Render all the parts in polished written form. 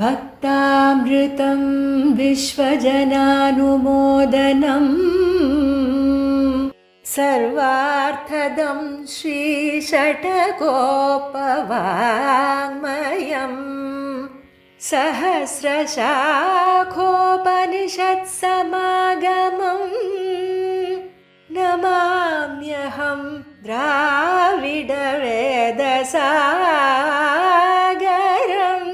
भक्तामृतं विश्वजनानुमोदनम् सर्वार्थदं श्रीषट्कोपवाङ्मयम् सहस्रशाखोपनिषत्समागमम् नमाम्यहं द्राविडवेदसागरम्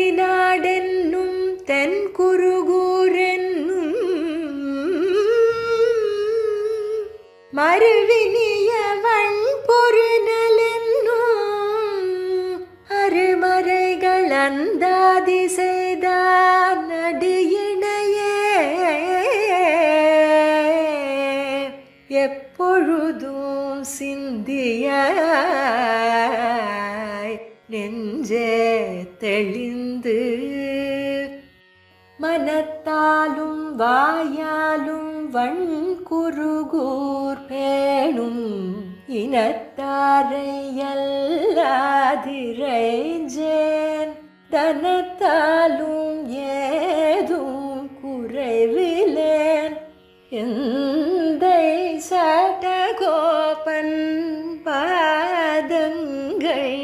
திருவழுதினாடென்னும் தென்குருகூரென்னும் மறுவினியவன் பொருநலென்னும் அருமறைகள் அந்தாதி செய்தான் நடியினையே எப்பொழுதும் சிந்திய நெஞ்சே தெளிந்து மனத்தாலும் வாயாலும் வண்குருகூர் பேணும் இனத்தாரை எல்லாதிரைஞ்சேன் தனத்தாலும் ஏதும் குறைவிலேன் எந்தை சடகோபன் பாதங்கள்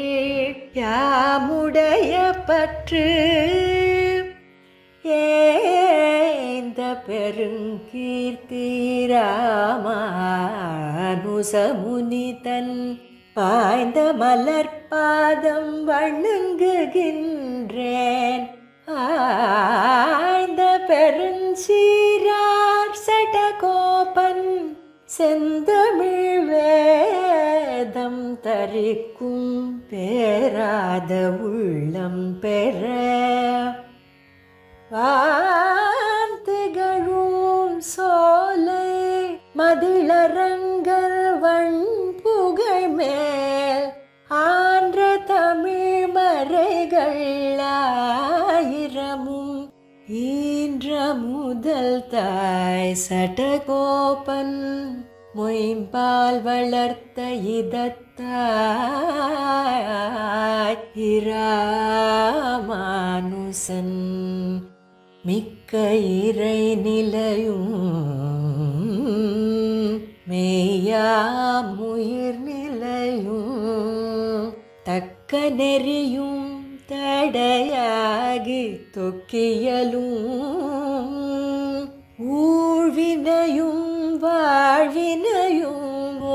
யாமுடைய பற்று ஏந்த பெருங்கீர்த்தி ராமானுசமுனிதன் பாய்ந்த மலர்பாதம் வணங்குகின்றேன் ஆய்ந்த பெருஞ்சீரார் சடகோபன் செந்தமிழ் வேதம் தரிக்கும் பேராத உள்ளம் பெற வார்த்தைகளும் சோலை மதிளரங்கர் வண்புகழ் மேல் ஆன்ற தமிழ் மறைகள் ஆயிரமும் ஈன்ற முதல் தாய் சடகோபன் மொயம்பால் வளர்த்த இதத்தாய் இராமானுசன் மிக்க இறை நிலையும் மேயாமுயிர் நிலையும் தக்க நெறியும் தடையாகி தொக்கியலும் ஊழ்வினையும் வாழ்வினையும்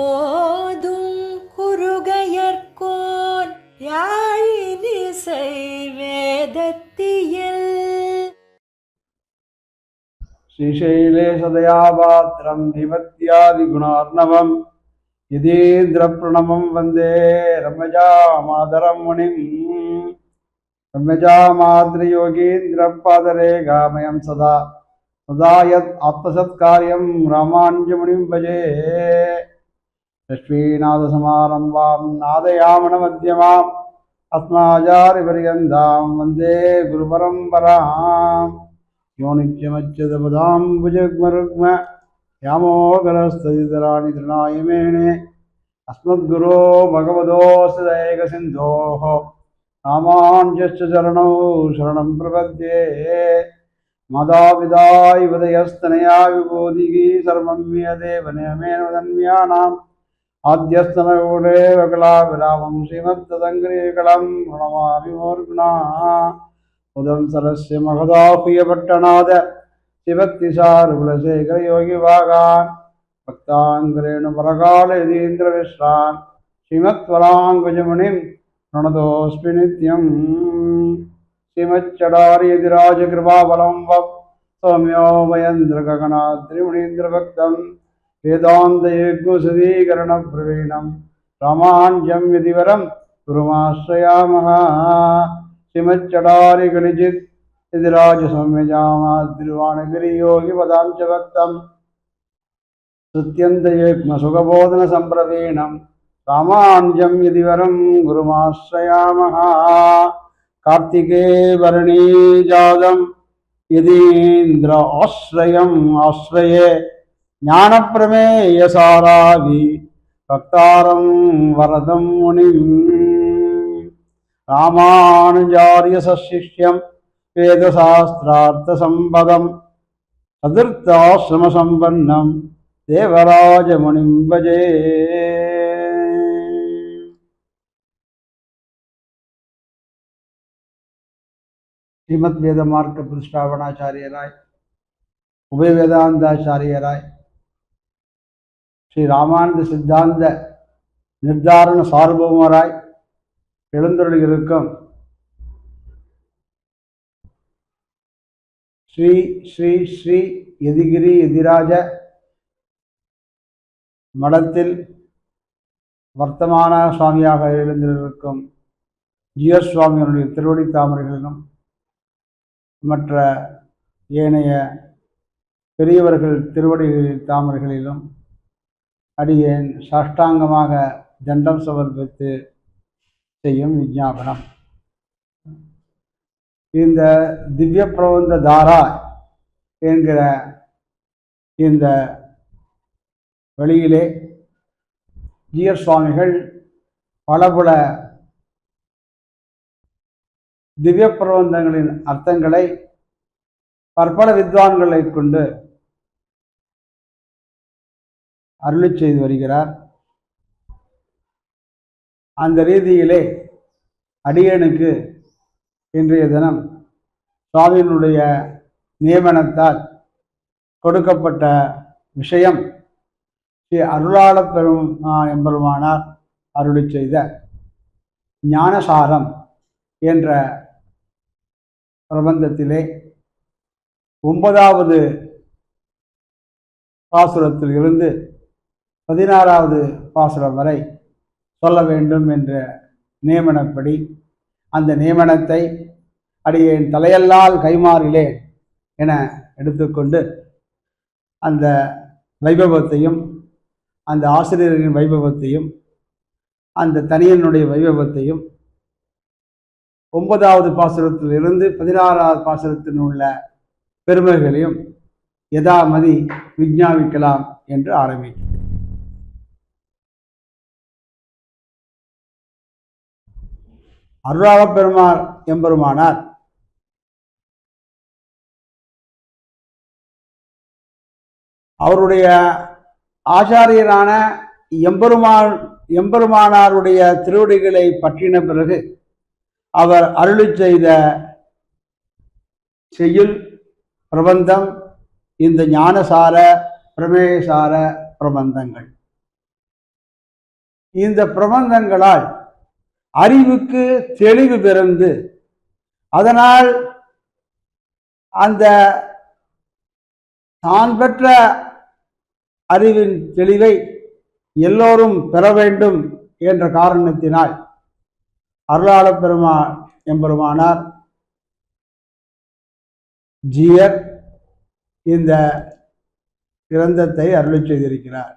ஓதும் குருகையர்கோன் யாழினிசை வேதத்தியல் श्रीशैले सदयापात्रं धीमत्यादिगुणार्णवं यतीन्द्रप्रणमं वन्दे रम्यजामादरं मुनिं रम्यजामाद्रयोगीन्द्रपादरेखामयं सदा सदा यत् आत्मसत्कार्यं रामानुजमुनिं भजे लक्ष्मीनाथसमारम्भां नादयामनमध्यमाम् अस्मदाचार्यपर्यन्तां वन्दे गुरुपरम्पराम् यो नित्यमच्युतपदाम्बुजग्मरुग्म यामोगरस्तदितराणि तृणायमेणे अस्मद्गुरो भगवतोऽस्य दयैकसिन्धोः रामानुजस्य चरणौ शरणं प्रपद्ये मातापिता युवतयस्तनया विभूतिः सर्वं यदेव नियमेन वदन्यानाम् आद्यस्तनगुणे वकलाविरामं श्रीमद्तदङ्घ्रिकलं प्रणमामि मूर्ध्ना उदं सरस्य महदाह्वयपट्टनाद शिवक्तिसारकुलशेखर योगिवागान् भक्ताङ्करेणु परकाल यतीन्द्रविश्रान् श्रीमत्वराङ्कुजमुनिं प्रणतोऽस्मि नित्यं श्रीमच्चडार्यतिराजकृपाबलं वः सौम्यो मयेन्द्रगगनाद्रिमुनीन्द्रभक्तं वेदान्तयज्ञसुधीकरणप्रवीणं रामानुजं यतिवरं गुरुमाश्रयामः श्रीमच्चडारिगलिजित् यतिराजसौम्यजामाद्रिवाणगिरियोगि पदाञ्च भक्तं स्तुत्यन्तयज्ञसुखबोधनसम्प्रवीणं रामानुजं यतिवरं गुरुमाश्रयामः कार्तिके वर्णी जातं यतीन्द्र आश्रयम् आश्रये ज्ञानप्रमेयसाराभि भक्तारं वरदं मुनिम् ராமானுஜாரிய சசிஷ்யம் வேதசாஸ்திரார்த்த சம்பதம் சதுர்த்தாசிரம சம்பன்னம் தேவராஜ முனிம் பஜே. ஸ்ரீமத் வேத மார்க்க பிரதிஷ்டாபனாச்சாரியராய் உபய வேதாந்தாச்சாரியராய் ஸ்ரீ ராமானந்த சித்தாந்த நிர்தாரண சார்பவராய் எழுந்தருளி இருக்கும் ஸ்ரீ ஸ்ரீ ஸ்ரீ யதிகிரி யதிராஜ மடத்தில் வர்த்தமான சுவாமியாக எழுந்திருக்கும் ஜியர் சுவாமிகளுடைய திருவடி தாமரைகளிலும் மற்ற ஏனைய பெரியவர்கள் திருவடி தாமரைகளிலும் அடியேன் சாஷ்டாங்கமாக தண்டம் சமர்ப்பித்து செய்யும் விஞ்ஞாபனம். இந்த திவ்ய பிரபந்த தாரா என்கிற இந்த வழியிலே ஜியர் சுவாமிகள் பல திவ்ய பிரபந்தங்களின் அர்த்தங்களை பற்பல வித்வான்களை கொண்டு அருளி செய்து வருகிறார். அந்த ரீதியிலே அடியேனுக்கு இன்றைய தினம் சுவாமியினுடைய நியமனத்தால் கொடுக்கப்பட்ட விஷயம் ஸ்ரீ அருளாள எம்பெருமானார் அருளி செய்த ஞானசாரம் என்ற பிரபந்தத்திலே 9வது பாசுரத்தில் இருந்து 16வது பாசுரம் வரை சொல்ல வேண்டும் என்ற நியமனப்படி அந்த நியமனத்தை அடியேன் தலையல்லால் கைமாறிலேன் என எடுத்துக்கொண்டு அந்த வைபவத்தையும் அந்த ஆசிரியரின் வைபவத்தையும் அந்த தனியனுடைய வைபவத்தையும் 9வது பாசுரத்தில் இருந்து 16வது பாசுரத்தில் உள்ள பெருமைகளையும் யதாமதி விஞ்ஞாபிக்கலாம் என்று ஆரம்பிக்கிறேன். அருளாள பெருமாள் எம்பெருமானார் அவருடைய ஆச்சாரியரான எம்பெருமானாருடைய திருவடிகளை பற்றின பிறகு அவர் அருளி செய்த செய்யுள் பிரபந்தம் இந்த ஞானசார பிரமேயசார பிரபந்தங்கள். இந்த பிரபந்தங்களால் அறிவுக்கு தெளிவு பிறந்து அதனால் அந்த தான் பெற்ற அறிவின் தெளிவை எல்லோரும் பெற வேண்டும் என்ற காரணத்தினால் அருளாள எம்பெருமானார் ஜியர் இந்த கிரந்தத்தை அருளி செய்திருக்கிறார்.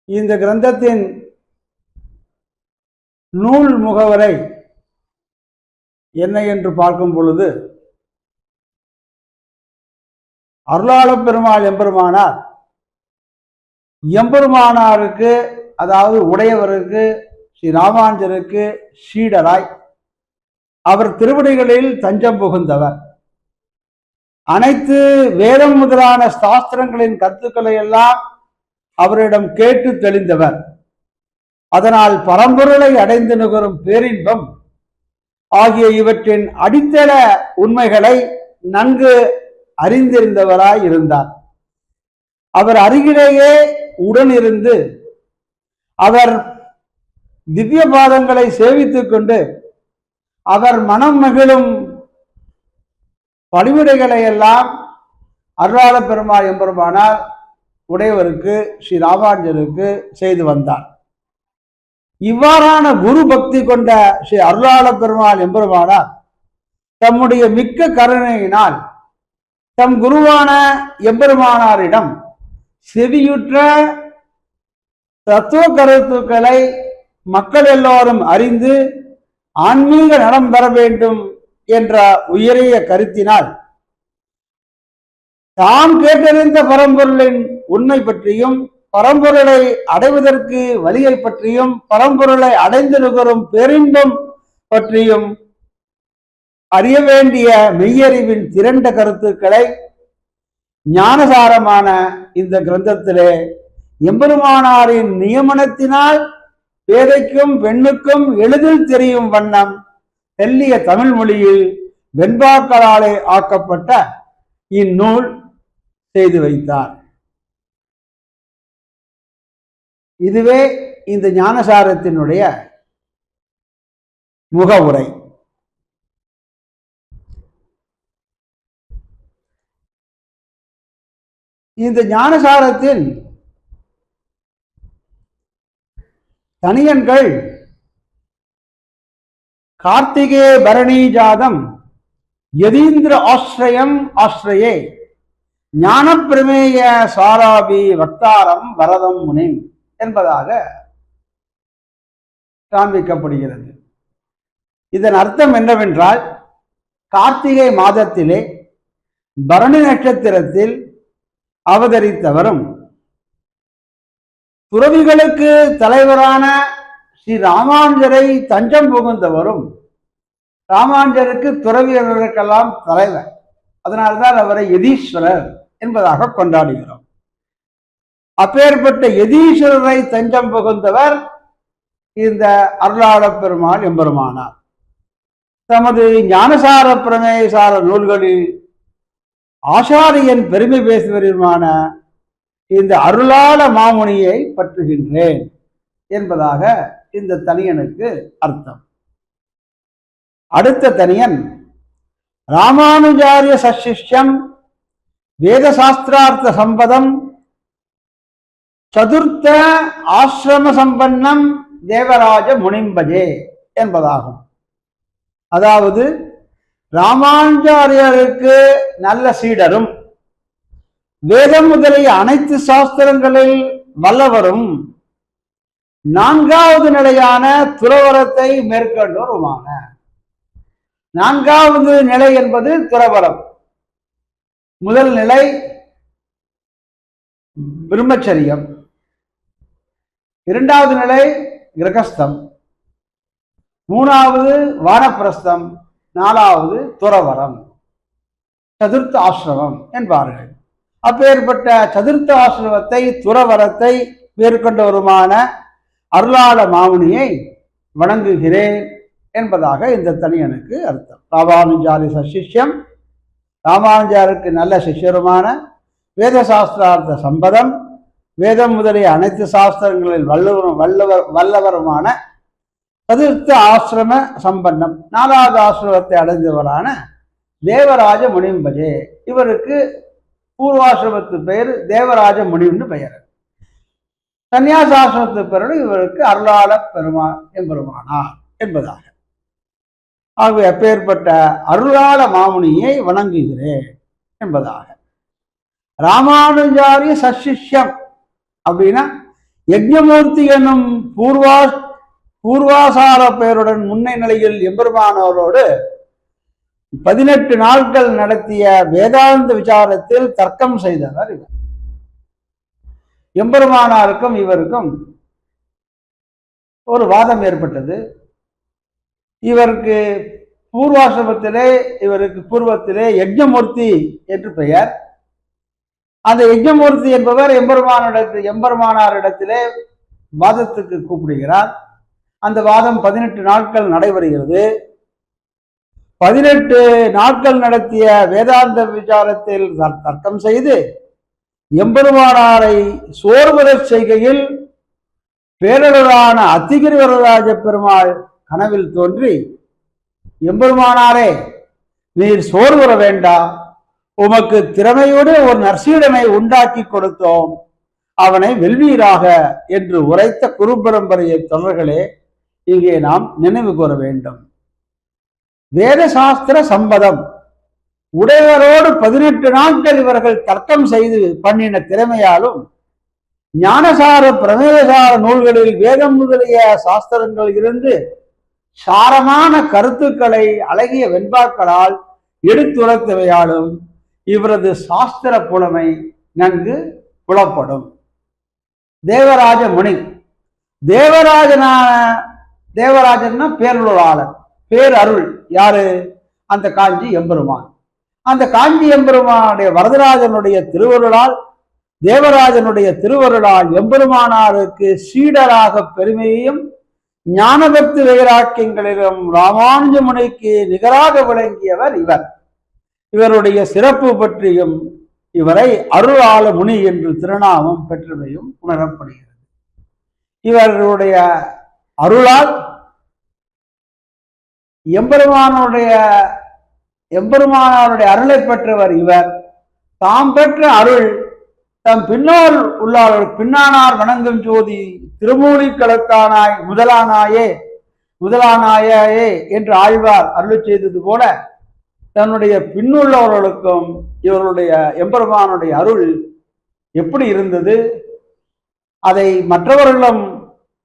இந்த கிரந்தத்தின் நூல் முகவரை என்ன என்று பார்க்கும் பொழுது அருளாள பெருமாள் எம்பெருமானார் எம்பெருமானாருக்கு அதாவது உடையவருக்கு ஸ்ரீ ராமானுஜருக்கு சீடராய் அவர் திருவடிகளில் தஞ்சம் புகுந்தவர். அனைத்து வேதம் முதலான சாஸ்திரங்களின் கருத்துக்களை எல்லாம் அவரிடம் கேட்டு தெளிந்தவர். அதனால் பரம்பொருளை அடைந்து நுகரும் பேரின்பம் ஆகிய இவற்றின் அடித்தள உண்மைகளை நன்கு அறிந்திருந்தவராய் இருந்தார். அவர் அருகிலேயே உடனிருந்து அவர் திவ்ய பாதங்களை சேவித்துக் கொண்டு அவர் மனம் மகிழும் பணிவிடைகளை எல்லாம் அருளாள பெருமாள் எம்பெருமானார் உடையவருக்கு ஸ்ரீ ராமானுஜருக்கு செய்து வந்தார். இவ்வாறான குரு பக்தி கொண்ட ஸ்ரீ அருளாள பெருமாள் எம்பெருமானார் தம்முடைய மிக்க கருணையினால் தம் குருவான எம்பெருமானாரிடம் செவியுற்ற தத்துவ கருத்துக்களை மக்கள் எல்லோரும் அறிந்து ஆன்மீக நலம் பெற வேண்டும் என்ற உயரிய கருத்தினால் தாம் கேட்டறிந்த பரம்பொருளின் உண்மை பற்றியும், பரம்பொருளை அடைவதற்கு வழியை பற்றியும், பரம்பொருளை அடைந்திருக்கும் பேரின்பம் பற்றியும் அறிய வேண்டிய மெய்யறிவின் திரண்ட கருத்துக்களை ஞானசாரமான இந்த கிரந்தத்திலே எம்பெருமானாரின் நியமனத்தினால் பேதைக்கும் பெண்ணுக்கும் எளிதில் தெரியும் வண்ணம் தெல்லிய தமிழ் மொழியில் வெண்பாக்களாலே ஆக்கப்பட்ட இந்நூல் செய்து வைத்தார். இதுவே இந்த ஞானசாரத்தினுடைய முகவுரை. இந்த ஞானசாரத்தில் தனியன்கள் கார்த்திகே பரணி ஜாதம் யதீந்திர ஆஸ்ரயம் ஆஸ்ரயே ஞான பிரமேய சாராபி வக்தாரம் வரதம் முனிம் என்பதாக காண்பிக்கப்படுகிறது. இதன் அர்த்தம் என்னவென்றால், கார்த்திகை மாதத்திலே பரணி நட்சத்திரத்தில் அவதரித்தவரும் துறவிகளுக்கு தலைவரான ஸ்ரீ ராமானுஜரை தஞ்சம் புகுந்தவரும், ராமானுஜருக்கு துறவியர்களுக்கெல்லாம் தலைவர், அதனால்தான் அவரை யதீஸ்வரர் என்பதாக கொண்டாடுகிறோம். அப்பேற்பட்ட யதீஸ்வரரை தஞ்சம் புகுந்தவர் இந்த அருளாள பெருமாள் எம்பெருமானார். தமது ஞானசார பிரமேயசார நூல்களில் ஆசாரியன் பெருமை பேசுவருமான இந்த அருளாள மாமுனியை பற்றுகின்றேன் என்பதாக இந்த தனியனுக்கு அர்த்தம். அடுத்த தனியன் ராமானுஜாரிய சசிஷ்யம் வேதசாஸ்திரார்த்த சம்பதம் சதுர்த்த ஆசிரம சம்பன்னம் தேவராஜ முனிம்பஜே என்பதாகும். அதாவது ராமானுஜாரியருக்கு நல்ல சீடரும் வேதம் முதலிய அனைத்து சாஸ்திரங்களில் வல்லவரும் நான்காவது நிலையான துறவரத்தை மேற்கொண்டோருமான. நான்காவது நிலை என்பது துறவரம். முதல் நிலை பிரம்மச்சரியம், இரண்டாவது நிலை கிரகஸ்தம், மூணாவது வானப்பிரஸ்தம், நாலாவது துறவரம், சதுர்த்த ஆசிரமம் என்பார்கள். அப்பேற்பட்ட சதுர்த்த ஆசிரமத்தை துறவரத்தை மேற்கொண்டவருமான அருளாள மாமுனியை வணங்குகிறேன் என்பதாக இந்த தனியனுக்கு அர்த்தம். ராமானுஜாரி சசிஷ்யம், ராமானுஜாருக்கு நல்ல சிஷ்யருமான வேதசாஸ்திரார்த்த சம்பதம், வேதம் முதலிய அனைத்து சாஸ்திரங்களில் வல்லவருமான சதுர்த்த ஆசிரம சம்பன்னம், நாலாவது ஆசிரமத்தை அடைந்தவரான தேவராஜ முனிம்பஜே. இவருக்கு பூர்வாசிரமத்து பெயர் தேவராஜ முனின்னு பெயர். சன்னியாசாசிரமத்து பெயரோடு இவருக்கு அருளாள எம்பெருமானார் என்பதாக. ஆகவே அப்பேற்பட்ட அருளாள மாமுனியை வணங்குகிறேன் என்பதாக. ராமானுஜாரிய சசிஷ்யம் அப்படின்னா யஜ்ஞமூர்த்தி என்னும் பூர்வாசார பெயருடன் முன்னை நிலையில் எம்பெருமானோரோடு 18 நாட்கள் நடத்திய வேதாந்த விசாரத்தில் தர்க்கம் செய்தவர் இவர். எம்பெருமானாருக்கும் இவருக்கும் ஒரு வாதம் ஏற்பட்டது. இவருக்கு பூர்வாசிரமத்திலே, இவருக்கு பூர்வத்திலே யஜ்ஞமூர்த்தி என்று பெயர். அந்த யஜ்ஞமூர்த்தி என்பவர் எம்பெருமானாரிடத்திலே வாதத்துக்கு கூப்பிடுகிறார். அந்த வாதம் 18 நாட்கள் நடைபெறுகிறது. 18 நாட்கள் நடத்திய வேதாந்த விசாரத்தில் தர்க்கம் செய்து எம்பெருமானாரை சோர்வரச் செய்கையில் பேரழகான அத்திகிரி வரதராஜ பெருமாள் கனவில் தோன்றி, எம்பெருமானாரே, நீர் சோர்வுற வேண்டாம், உமக்கு திறமையோடு ஒரு நற்சீடனை உண்டாக்கி கொடுத்தோம், அவனை வெல்வீராக என்று உரைத்த குரு பரம்பரையை தொடர்களே இங்கே நாம் நினைவு கூற வேண்டும். வேதசாஸ்திர சம்பதம் உடையவரோடு 18 நாட்கள் இவர்கள் தர்க்கம் செய்து பண்ணின திறமையாலும் ஞானசார பிரமேயசார நூல்களில் வேதம் முதலிய சாஸ்திரங்கள் இருந்து சாரமான கருத்துக்களை அழகிய வெண்பாக்களால் எடுத்துரைத்தவையாலும் இவரது சாஸ்திர புலமை நன்கு புலப்படும். தேவராஜ முனி, தேவராஜன்னா பேரருளாளர், பேரருள் யாரு? அந்த காஞ்சி எம்பெருமான். அந்த காஞ்சி எம்பெருமானுடைய வரதராஜனுடைய திருவருளால், தேவராஜனுடைய திருவருளால் எம்பெருமானாருக்கு சீடராக பெருமையையும் ஞானபக்தி வைராக்கியங்களிலும் ராமானுஜ முனிக்கு நிகராக விளங்கியவர் இவர். இவருடைய சிறப்பு பற்றியும் இவரை அருளாள முனி என்று திருநாமம் பெற்றமையும் உணரப்படுகிறது. இவருடைய அருளால் எம்பெருமானாருடைய அருளை பெற்றவர் இவர். தாம் பெற்ற அருள் தம் பின்னோர் உள்ளார் பின்னானார் வணங்கும் ஜோதி திருமூலி களத்தானாய் முதலானாயே என்று ஆழ்வார் அருள் செய்தது போல தன்னுடைய பின்னுள்ளவர்களுக்கும் இவருடைய எம்பெருமானுடைய அருள் எப்படி இருந்தது, அதை மற்றவர்களும்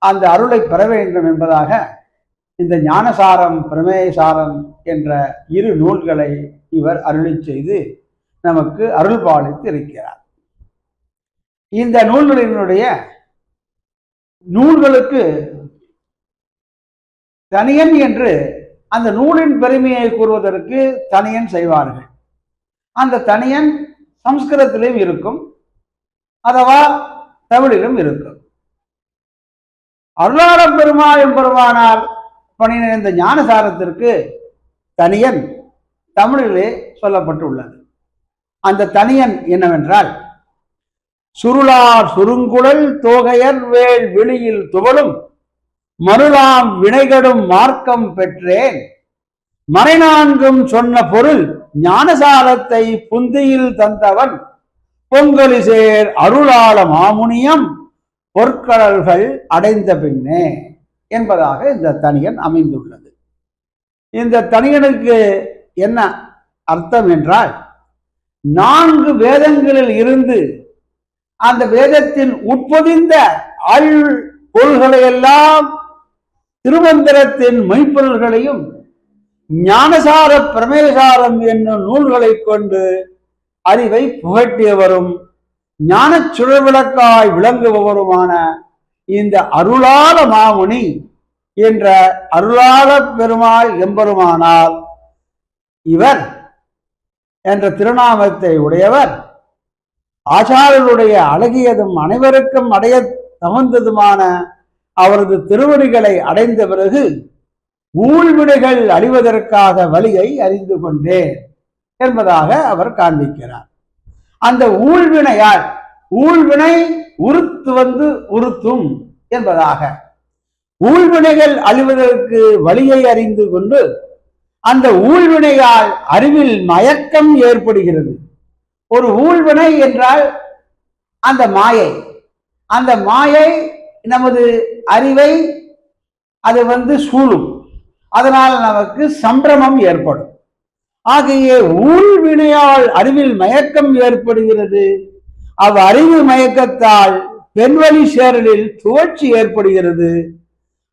அந்த அருளை பெற வேண்டும் என்பதாக இந்த ஞானசாரம் பிரமேயசாரம் என்ற இரு நூல்களை இவர் அருளி செய்து நமக்கு அருள் பாலித்து இருக்கிறார். இந்த நூல்களுக்கு தனியன் என்று அந்த நூலின் பெருமையை கூறுவதற்கு தனியன் செய்வார்கள். அந்த தனியன் சம்ஸ்கிருதத்திலும் இருக்கும், அதுவா தமிழிலும் இருக்கும். அருளாள பெருமானார் பணியின இந்த ஞானசாரத்திற்கு தனியன் தமிழிலே சொல்லப்பட்டுள்ளது. அந்த தனியன் என்னவென்றால், சுருளார் சுருங்குழல் தோகையர் வேள் வெளியில் துவளும் மருளாம் வினைகடும் மார்க்கம் பெற்றேன், மறைநான்கும் சொன்ன பொருள் ஞானசாரத்தை புந்தியில் தந்தவன் பொங்கலிசேர் அருளாள மாமுனியம் பொற்கடல்கள் அடைந்த பின்னே என்பதாக இந்த தனியன் அமைந்துள்ளது. இந்த தனியனுக்கு என்ன அர்த்தம் என்றால், 4 வேதங்களில் இருந்து அந்த வேதத்தின் உட்பொதிந்த ஆள் பொருள்களை எல்லாம், திருமந்திரத்தின் மெய்ப்பொருள்களையும் ஞானசார பிரமேசாரம் என்னும் நூல்களை கொண்டு அறிவை புகட்டியவரும் ஞான சுழவிளக்காய் விளங்குபவருமான இந்த அருளாள மாமுனி என்ற அருளாள பெருமாள் எம்பெருமானார் இவர் என்ற திருநாமத்தை உடையவர். ஆச்சாரியருடைய அழகியதும் அனைவருக்கும் அடைய தகுந்ததுமான அவரது திருவடிகளை அடைந்த பிறகு ஊழ்வினைகள் அழிவதற்காக வழியை அறிந்து கொண்டேன் என்பதாக அவர் காண்பிக்கிறார். அந்த ஊழ்வினையால், ஊழ்வினை உறுத்தும் என்பதாக ஊழ்வினைகள் அழிவதற்கு வழியை அறிந்து கொண்டு அந்த ஊழ்வினையால் அறிவில் மயக்கம் ஏற்படுகிறது. ஒரு ஊழ்வினை என்றால் அந்த மாயை நமது அறிவை அது சூழும், அதனால் நமக்கு சம்பிரமம் ஏற்படும். ஆகிய ஊழ்வினையால் அறிவில் மயக்கம் ஏற்படுகிறது. அறிவு மயக்கத்தால் பெண்வழி சேரலில் துவட்சி ஏற்படுகிறது.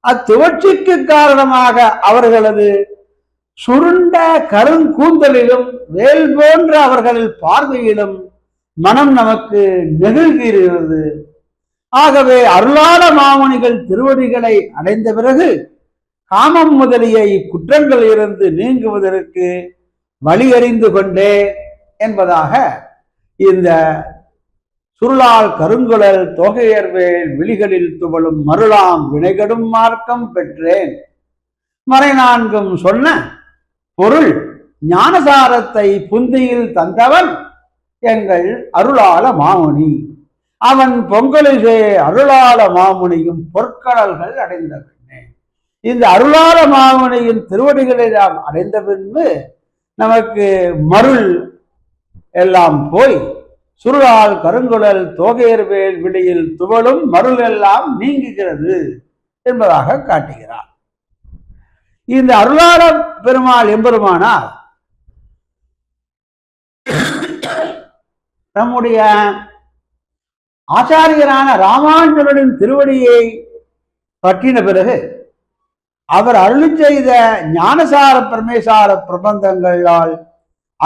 அத்துவட்சிக்கு காரணமாக அவர்களது சுருண்ட கருங்கூந்தலிலும் வேல் போன்ற அவர்களின் பார்வையிலும் மனம் நமக்கு நெகிழ்கிறது. ஆகவே அருளாள மாமுனிகள் திருவடிகளை அடைந்த பிறகு காமம் முதலிய இக்குற்றங்கள் இருந்து நீங்குவதற்கு வழி அறிந்து கொண்டே என்பதாக இந்த சுருளால் கருங்குழல் தோகையர்வேல் விழிகளில் துவளும் மருளாம் வினைகடும் மார்க்கம் பெற்றேன், மறைநான்கும் சொன்ன பொருள் ஞானசாரத்தை புந்தியில் தந்தவன் எங்கள் அருளாள மாமுனி, அவன் பொங்கலிசே அருளாள மாமுனியும் பொற்கடல்கள் அடைந்த பின்னே. இந்த அருளாள மாமுனியின் திருவடிகளை நாம் அடைந்த பின்பு நமக்கு மருள் எல்லாம் போய் சுருளால் கருங்குழல் தோகையர்வேல் விழியில் துவளும் மருள் எல்லாம் நீங்குகிறது என்பதாக காட்டுகிறார். இந்த அருளாள பெருமாள் எம்பெருமானார் நம்முடைய ஆச்சாரியரான ராமானுஜரின் திருவடியை பற்றின பிறகு அவர் அருளி செய்த ஞானசார பிரமேசார பிரபந்தங்களால்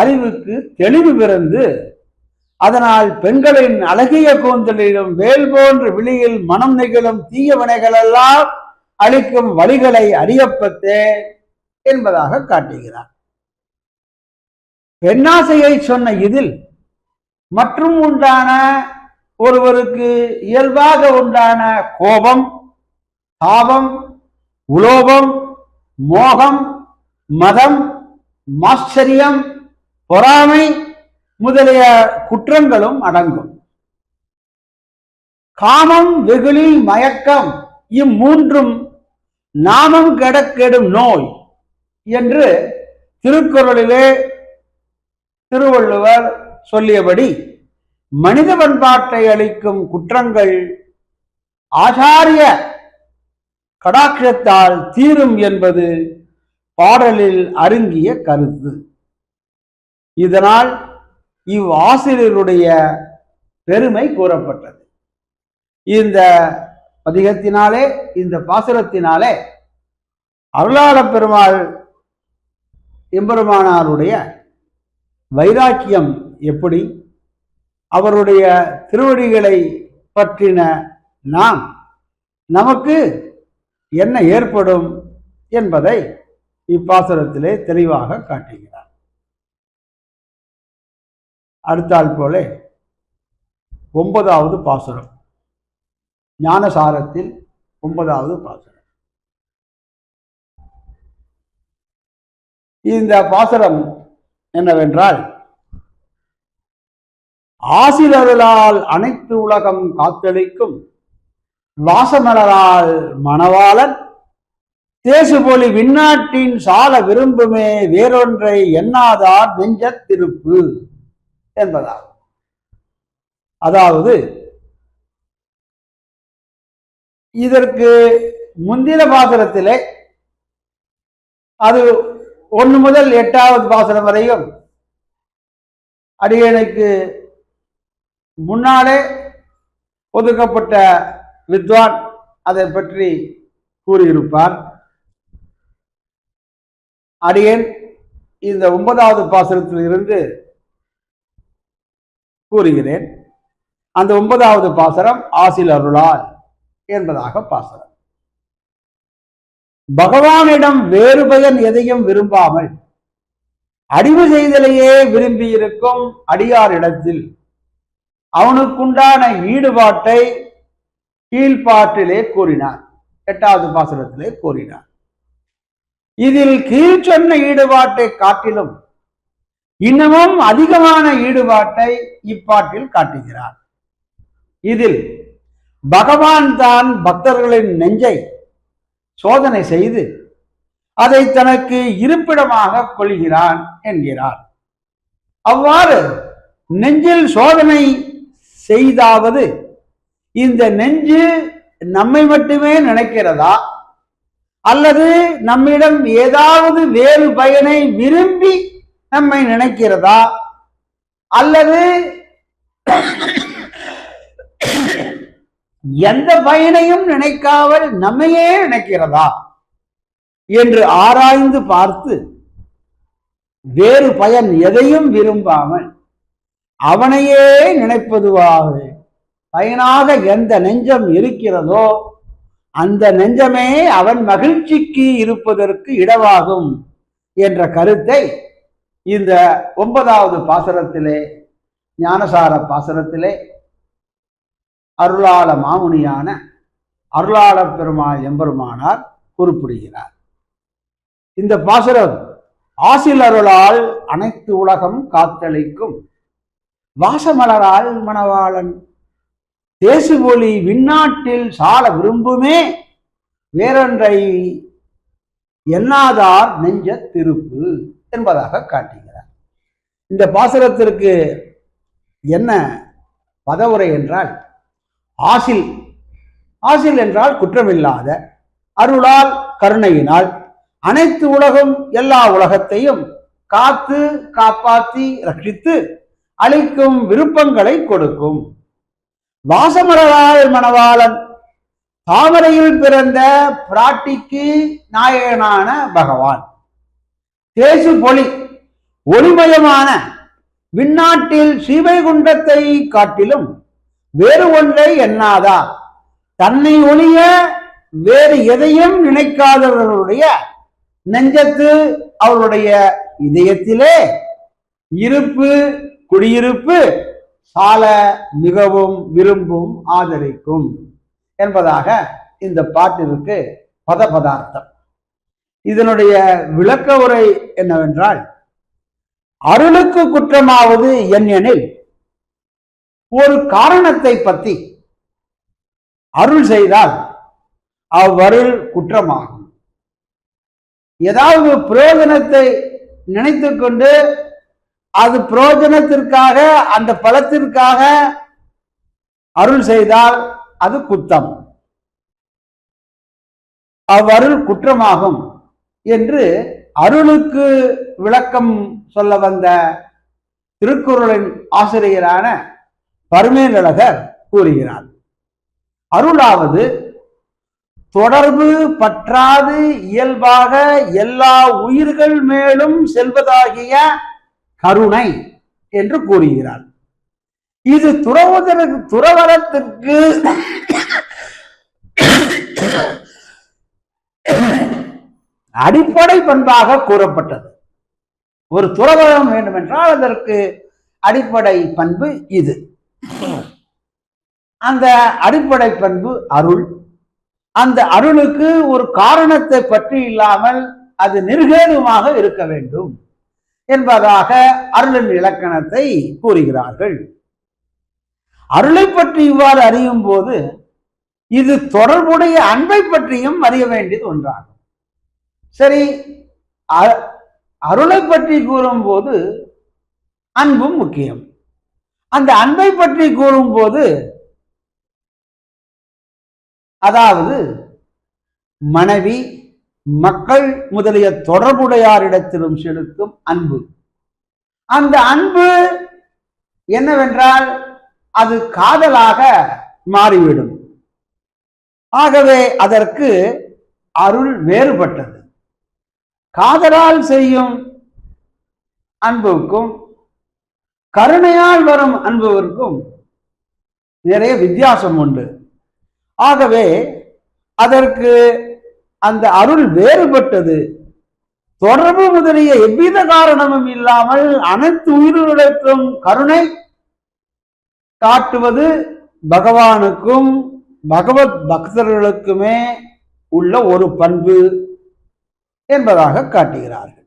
அறிவுக்கு தெளிவு பிறந்து அதனால் பெண்களின் அழகிய கூந்தலிலும் வேல் போன்ற விழியில் மனம் நெகிழும் தீய வினைகளெல்லாம் அளிக்கும் வழிகளை அறியப்பத்தே என்பதாக காட்டுகிறார். பெண்ணாசையை சொன்ன இதில் மற்றும் உண்டான ஒருவருக்கு இயல்பாக உண்டான கோபம், தாபம், உலோபம், மோகம், மதம், மாச்சரியம், பொறாமை முதலிய குற்றங்களும் அடங்கும். காமம், வெகுளி, மயக்கம் இம்மூன்றும் நாமம் கெடக்கெடும் நோய் என்று திருக்குறளிலே திருவள்ளுவர் சொல்லியபடி மனித பண்பாட்டை அளிக்கும் குற்றங்கள் ஆச்சாரிய கடாட்சத்தால் தீரும் என்பது பாடலில் அருங்கிய கருத்து. இதனால் இவ்வாசிரியருடைய பெருமை கூறப்பட்டது. இந்த பதிகத்தினாலே, இந்த பாசுரத்தினாலே அருளாள பெருமாள் எம்பெருமானாருடைய வைராக்கியம் எப்படி, அவருடைய திருவடிகளை பற்றின நமக்கு என்ன ஏற்படும் என்பதை இப்பாசுரத்திலே தெளிவாக காட்டுகிறார். அடுத்தால் போல 9வது பாசுரம், ஞானசாரத்தில் 9வது பாசுரம். இந்த பாசுரம் என்னவென்றால், ஆசிலருளால் அனைத்து உலகம் காத்தளிக்கும் வாசமலரால் மணவாளன் தேசுபொலி விண்ணாட்டின் சால விரும்புமே வேறொன்றை எண்ணாதார் நெஞ்ச திருப்பு என்பதாகும். அதாவது இதற்கு முந்தின பாசுரத்திலே அது 1 முதல் 8வது பாசுரம் வரையும் அடியனுக்கு முன்னாலே ஒதுக்கப்பட்ட வித்வான் அதை பற்றி கூறியிருப்பார். அடியேன் இந்த 9வது பாசுரத்தில் இருந்து கூறுகிறேன். அந்த 9வது பாசுரம் ஆசில் அருளால் என்பதாக பாசுரம். பகவானிடம் வேறு பயன் எதையும் விரும்பாமல் அடிவு செய்தலையே விரும்பியிருக்கும் அடியாரிடத்தில் அவனுக்குண்டான ஈடுபாட்டை கீழ்பாட்டிலே கூறினார். 8வது பாசுரத்திலே கூறினார். இதில் கீழ் சொன்ன ஈடுபாட்டை காட்டிலும் இன்னமும் அதிகமான ஈடுபாட்டை இப்பாட்டில் காட்டுகிறார். இதில் பகவான் தான் பக்தர்களின் நெஞ்சை சோதனை செய்து அதை தனக்கு இருப்பிடமாக கொள்கிறான் என்கிறார். அவ்வாறு நெஞ்சில் சோதனை செய்தாவது இந்த நெஞ்சு நம்மை மட்டுமே நினைக்கிறதா, அல்லது நம்மிடம் ஏதாவது வேறு பயனை விரும்பி நம்மை நினைக்கிறதா, அல்லது எந்த பயனையும் நினைக்காமல் நம்மையே நினைக்கிறதா என்று ஆராய்ந்து பார்த்து வேறு பயன் எதையும் விரும்பாமல் அவனையே நினைப்பதுவாக பயனாக எந்த நெஞ்சம் இருக்கிறதோ அந்த நெஞ்சமே அவன் மகிழ்ச்சிக்கு இருப்பதற்கு இடமாகும் என்ற கருத்தை இந்த 9வது பாசுரத்திலே, ஞானசார பாசுரத்திலே அருளாள மாமுனியான அருளாள பெருமாள் எம்பெருமானார் குறிப்பிடுகிறார். இந்த பாசுரம் ஆசில் அருளால் அனைத்து உலகம் காத்தளிக்கும் வாசமலரால் மணவாளன் தேசுபொலி விண்ணாட்டில் சால விரும்புமே வேறொன்றை எண்ணாதார் நெஞ்ச திருப்பு என்பதாக காட்டுகிறார். இந்த பாசுரத்திற்கு என்ன பதவுரை என்றால், ஆசில் என்றால் குற்றமில்லாத, அருளால் கருணையினால் அனைத்து உலகம் எல்லா உலகத்தையும் காத்து காப்பாற்றி ரட்சித்து அளிக்கும் விருப்பங்களை கொடுக்கும் வாசமலரால் மணவாளன் தாமரையில் பிறந்த பிராட்டிக்கு நாயகனான பகவான் தேசு பொலி ஒளிமயமான விண்ணாட்டில் ஸ்ரீவைகுண்டத்தை காட்டிலும் வேறு ஒன்றை எண்ணாதா, தன்னை ஒழிய வேறு எதையும் நினைக்காதவர்களுடைய நெஞ்சத்து அவருடைய இதயத்திலே இருப்பு குடியிருப்பு சால மிகவும் விரும்பும் ஆதரிக்கும் என்பதாக இந்த பாட்டிற்கு பதார்த்தம். இதனுடைய விளக்க உரை என்னவென்றால், அருளுக்கு குற்றமாவது எனில் ஒரு காரணத்தை பற்றி அருள் செய்தால் அவ்வருள் குற்றமாகும். ஏதாவது பிரயோஜனத்தை நினைத்து கொண்டு அது பிரயோஜனத்திற்காக அந்த பலத்திற்காக அருள் செய்தால் அது குத்தம், அவ்வருள் குற்றமாகும் என்று அருளுக்கு விளக்கம் சொல்ல வந்த திருக்குறளின் ஆசிரியரான பரிமேலழகர் கூறுகிறார். அருளாவது தொடர்பு பற்றாது இயல்பாக எல்லா உயிர்கள் மேலும் செல்வதாகிய கருணை என்று கூறுகிறார். இது துறவரத்திற்கு அடிப்படை பண்பாக கூறப்பட்டது. ஒரு துறவரம் வேண்டும் என்றால் அதற்கு அடிப்படை பண்பு இது. அந்த அடிப்படை பண்பு அருள். அந்த அருளுக்கு ஒரு காரணத்தை பற்றி இல்லாமல் அது நிர்ஹேதுமாக இருக்க வேண்டும் என்பதாக அருளின் இலக்கணத்தை கூறுகிறார்கள். அருளை பற்றி இவ்வாறு அறியும் போது இது தொடர்புடைய அன்பை பற்றியும் அறிய வேண்டியது ஒன்றாகும். சரி, அருளை பற்றி கூறும்போது அன்பும் முக்கியம். அந்த அன்பை பற்றி கூறும்போது அதாவது மனைவி மக்கள் முதலிய தொடர்புடையாரிடத்திலும் செலுத்தும் அன்பு. அந்த அன்பு என்னவென்றால் அது காதலாக மாறிவிடும். ஆகவே அதற்கு அருள் வேறுபட்டது. காதலால் செய்யும் அன்புக்கும் கருணையால் வரும் அன்புவிற்கும் நிறைய வித்தியாசம் உண்டு. ஆகவே அதற்கு அந்த அருள் வேறுபட்டது. தொடர்பு முதலிய எவ்வித காரணமும் இல்லாமல் அனைத்து உயிர்களுக்கும் கருணை காட்டுவது பகவானுக்கும் பகவத் பக்தர்களுக்குமே உள்ள ஒரு பண்பு என்பதாக காட்டுகிறார்கள்.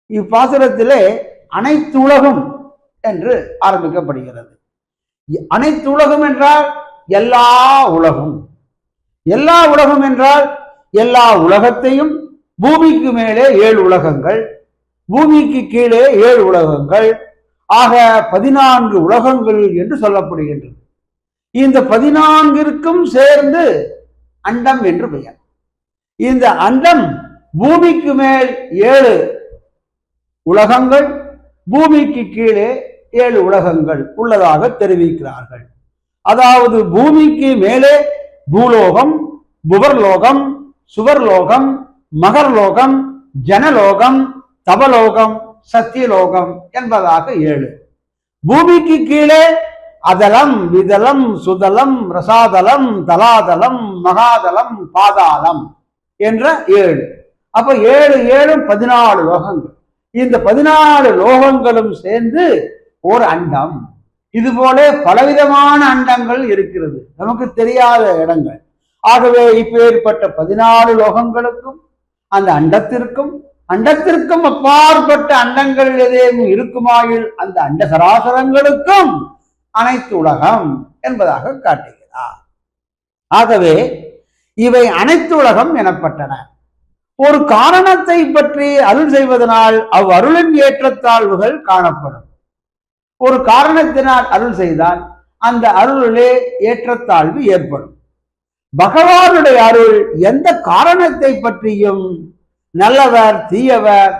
இப்பாசுரத்திலே அனைத்து உலகம் என்று ஆரம்பிக்கப்படுகிறது. அனைத்து உலகம் என்றால் எல்லா உலகம். எல்லா உலகம் என்றால் எல்லா உலகத்தையும், பூமிக்கு மேலே 7 உலகங்கள், பூமிக்கு கீழே 7 உலகங்கள், ஆக 14 உலகங்கள் என்று சொல்லப்படுகின்றது. இந்த 14ற்கும் சேர்ந்து அண்டம் என்று பெயர். இந்த அண்டம் பூமிக்கு மேல் 7 உலகங்கள், பூமிக்கு கீழே 7 உலகங்கள் உள்ளதாக தெரிவிக்கிறார்கள். அதாவது பூமிக்கு மேலே பூலோகம், புவர்லோகம், சுவர்லோகம், மகர்லோகம், ஜனலோகம், தபலோகம், சத்தியலோகம் என்பதாக 7. பூமிக்கு கீழே அதலம், விதலம், சுதலம், ரசாதலம், தலாதலம், மகாதலம், பாதாளம் என்ற 7. அப்ப 7 7 14 லோகங்கள். இந்த 14 லோகங்களும் சேர்ந்து ஒரு அண்டம். இது போல பலவிதமான அண்டங்கள் இருக்கிறது, நமக்கு தெரியாத இடங்கள். ஆகவே இப்பேற்பட்ட 14 லோகங்களுக்கும் அந்த அண்டத்திற்கும் அப்பாற்பட்ட அண்டங்கள் எதேனும் இருக்குமாயில் அந்த அண்ட சராசரங்களுக்கும் அனைத்து உலகம் என்பதாக காட்டுகிறார். ஆகவே இவை அனைத்து உலகம் எனப்பட்டன. ஒரு காரணத்தை பற்றி அருள் செய்வதனால் அவ்வருளின் ஏற்றத்தாழ்வுகள் காணப்படும். ஒரு காரணத்தினால் அருள் செய்தால் அந்த அருளிலே ஏற்றத்தாழ்வு ஏற்படும். பகவானுடைய அருள் எந்த காரணத்தை பற்றியும் நல்லவர் தீயவர்,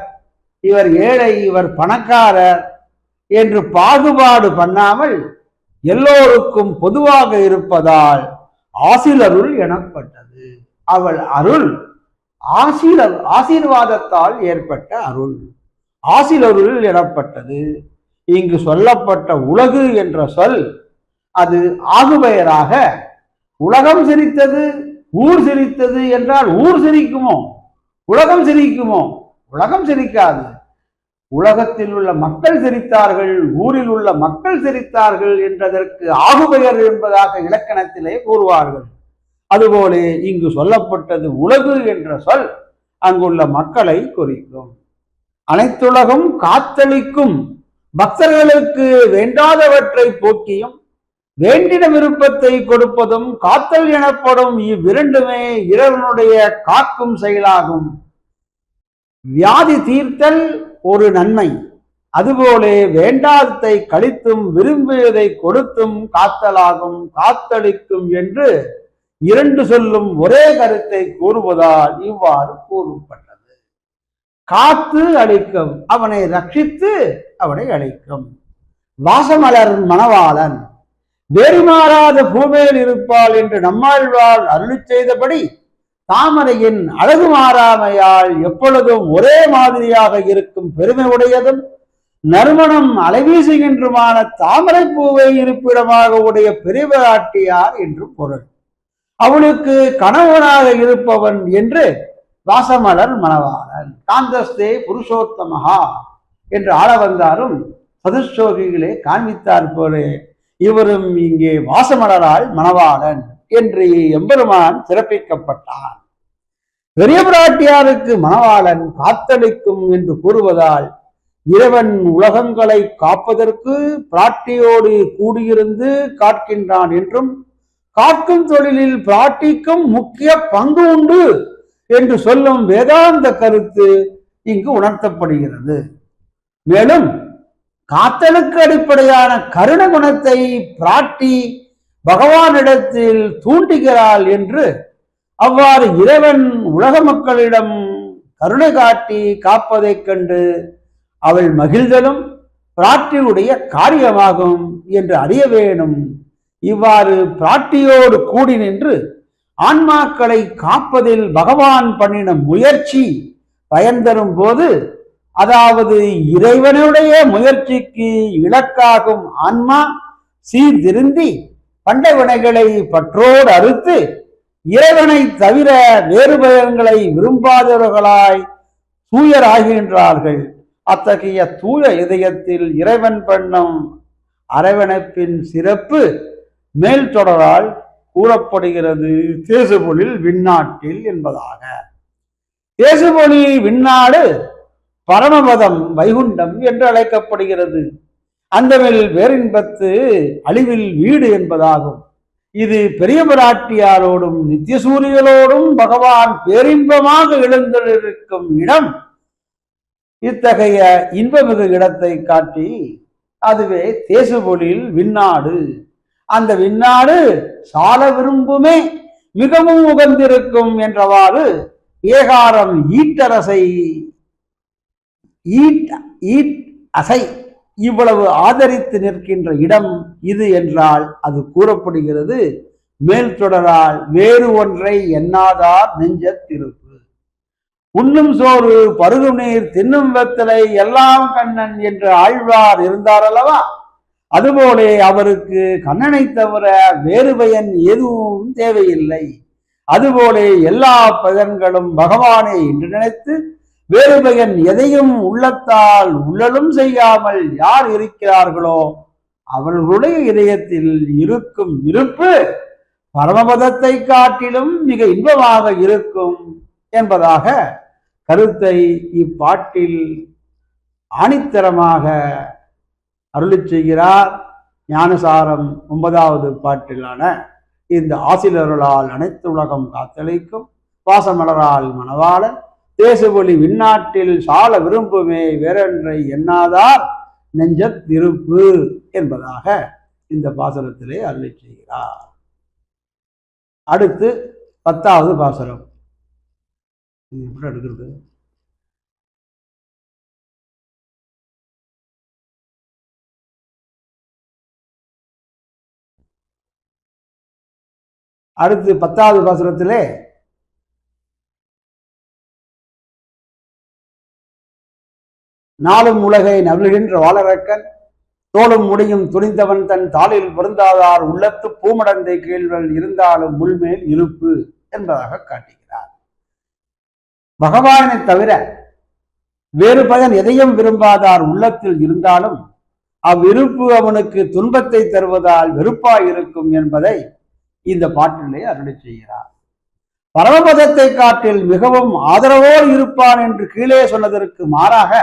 இவர் ஏழை இவர் பணக்காரர் என்று பாகுபாடு பண்ணாமல் எல்லோருக்கும் பொதுவாக இருப்பதால் ஆசிலருள் எனப்பட்டது. அவள் அருள் ஆசீர்வாதத்தால் ஏற்பட்ட அருள். ஆசிலருள் எனப்பட்டது. இங்கு சொல்லப்பட்ட உலகு என்ற சொல் அது ஆகுபெயராக உலகம் சிரித்தது, ஊர் சிரித்தது என்றால் ஊர் சிரிக்குமோ, உலகம் சிரிக்குமோ? உலகம் சிரிக்காது. உலகத்தில் உள்ள மக்கள் சிரித்தார்கள், ஊரில் உள்ள மக்கள் சிரித்தார்கள் என்றதற்கு ஆகுபெயர் என்பதாக இலக்கணத்திலே கூறுவார்கள். அதுபோல இங்கு சொல்லப்பட்டது உலகு என்ற சொல் அங்குள்ள மக்களை குறிக்கும். அனைத்துலகம் காத்தளிக்கும் பக்தர்களுக்கு வேண்டாதவற்றை போக்கியும் வேண்டின விருப்பத்தை கொடுப்பதும் காத்தல் எனப்படும் இவ்விரண்டுமே இறைவனுடைய காக்கும் செயலாகும். வியாதி தீர்த்தல் ஒரு நன்மை, அதுபோல வேண்டாததை கழித்தும் விரும்பியதை கொடுத்தும் காத்தலாகும், காத்தளிக்கும் என்று இரண்டு சொல்லும் ஒரே கருத்தை கூறுவதால் இவ்வாறு கூறப்பட்டது. காத்து அளிக்கும், அவனை ரட்சித்து அவனை அளிக்கும். வாசமலர் மணவாளன் வேறு மாறாத பூமேல் இருப்பாள் என்று நம்மாழ்வார் அருளி செய்தபடி தாமரையின் அழகு மாறாமையால் எப்பொழுதும் ஒரே மாதிரியாக இருக்கும் பெருமை உடையதும் நறுமணம் அலைவீசுகின்றுமான தாமரை பூவை இருப்பிடமாக உடைய பெரியவராட்டியார் என்று பொருள். அவளுக்கு கணவனாக இருப்பவன் என்று வாசமலர் மணவாளன். காந்தஸ்தே புருஷோத்தமஹா என்று ஆள வந்தாரும் சதுஸ்லோகிகளே காண்பித்தார் போலே இவரும் இங்கே வாசமலரால் மணவாளன் என்று எம்பெருமான் சிறப்பிக்கப்பட்டான். பெரிய பிராட்டியாருக்கு மணவாளன் காத்தளிக்கும் என்று கூறுவதால் இறைவன் உலகங்களை காப்பதற்கு பிராட்டியோடு கூடியிருந்து காக்கின்றான் என்றும் காக்கும் தொழிலில் பிராட்டிக்கும் முக்கிய பங்கு உண்டு என்று சொல்லும் வேதாந்த கருத்து இங்கு உணர்த்தப்படுகிறது. மேலும் காத்தலுக்கு அடிப்படையான கருண குணத்தை பிராட்டி பகவானிடத்தில் தூண்டுகிறாள் என்று, அவ்வாறு இறைவன் உலக மக்களிடம் கருணை காட்டி காப்பதைக் கண்டு அவள் மகிழ்தலும் பிராட்டியுடைய காரியமாகும் என்று அறிய வேணும். இவ்வாறு பிராட்டியோடு கூடி நின்று ஆன்மாக்களை காப்பதில் பகவான் பண்ணின முயற்சி பயன் தரும் போது, அதாவது இறைவனுடைய முயற்சிக்கு இலக்காகும் ஆன்மா சீர்திருந்தி பண்டை வினைகளை பற்றோடு அறுத்து இறைவனை தவிர வேறு பயன்களை விரும்பாதவர்களாய் தூயராகின்றார்கள். அத்தகைய தூய இதயத்தில் இறைவன் பண்ணும் அரவணைப்பின் சிறப்பு மேல் தொடரால் கூறப்படுகிறது. தேசுபொழில் விண்ணாட்டில் என்பதாக. தேசுபொழி விண்ணாடு பரமபதம் வைகுண்டம் என்று அழைக்கப்படுகிறது. அந்தமில் வேறின்பத்து அழிவில் வீடு என்பதாகும். இது பெரிய பிராட்டியாரோடும் நித்தியசூரிகளோடும் பகவான் பேரின்பமாக எழுந்திருக்கும் இடம். இத்தகைய இன்பமிகு இடத்தை காட்டி அதுவே தேசுபொழில் விண்ணாடு. அந்த விண்ணாடு சால விரும்புமே மிகவும் உகந்திருக்கும் என்றவாறு ஏகாரம் ஈட்டரசை அசை இவ்வளவு ஆதரித்து நிற்கின்ற இடம் இது என்றால் அது கூறப்படுகிறது. மேல் தொடரால் வேறு ஒன்றை எண்ணாதார் நெஞ்சத்திருப்பு. உண்ணும் சோறு பருகும் நீர் தின்னும் வெத்தலை எல்லாம் கண்ணன் என்று ஆழ்வார் இருந்தார் அல்லவா? அதுபோலே அவருக்கு கண்ணனை தவிர வேறு பயன் எதுவும் தேவையில்லை. அதுபோலே எல்லா பயன்களும் பகவானே என்று நினைத்து வேறு பயன் எதையும் உள்ளத்தால் உள்ளலும் செய்யாமல் யார் இருக்கிறார்களோ அவர்களுடைய இதயத்தில் இருக்கும் இருப்பு பரமபதத்தை காட்டிலும் மிக இன்பமாக இருக்கும் என்பதாக கருத்தை இப்பாட்டில் ஆணித்தரமாக அருளி செய்கிறார். ஞானசாரம் 9வது பாட்டிலான இந்த ஆசிலருளால் அனைத்து உலகம் காத்தளிக்கும் வாசமலரால் மணவாளன் தேசுபொழி விண்ணாட்டில் சால விரும்புமே வேறொன்றை எண்ணாதார் நெஞ்சத்திருப்பு என்பதாக இந்த பாசனத்திலே அருளி செய்கிறார். அடுத்து 10வது பாசனம். இது எப்படி எடுக்கிறது? அடுத்து 10வது பாசனத்திலே நாளும் உலகை நவிழ்கின்ற வாளரக்கன் தோளும் முடியும் துணிந்தவன் தன் தாளில் பொருந்தாதார் உள்ளத்து பூமடந்தை கீழ்வல் இருந்தாலும் முள்மேல் இருப்பு என்பதாக காட்டுகிறார். பகவானை தவிர வேறு பயன் எதையும் விரும்பாதார் உள்ளத்தில் இருந்தாலும் அவ்விருப்பு அவனுக்கு துன்பத்தை தருவதால் வெறுப்பாயிருக்கும் என்பதை இந்த பாட்டிலே அருளி செய்கிறார். பரமபதத்தை காட்டில் மிகவும் ஆதரவோடு இருப்பான் என்று கீழே சொன்னதற்கு மாறாக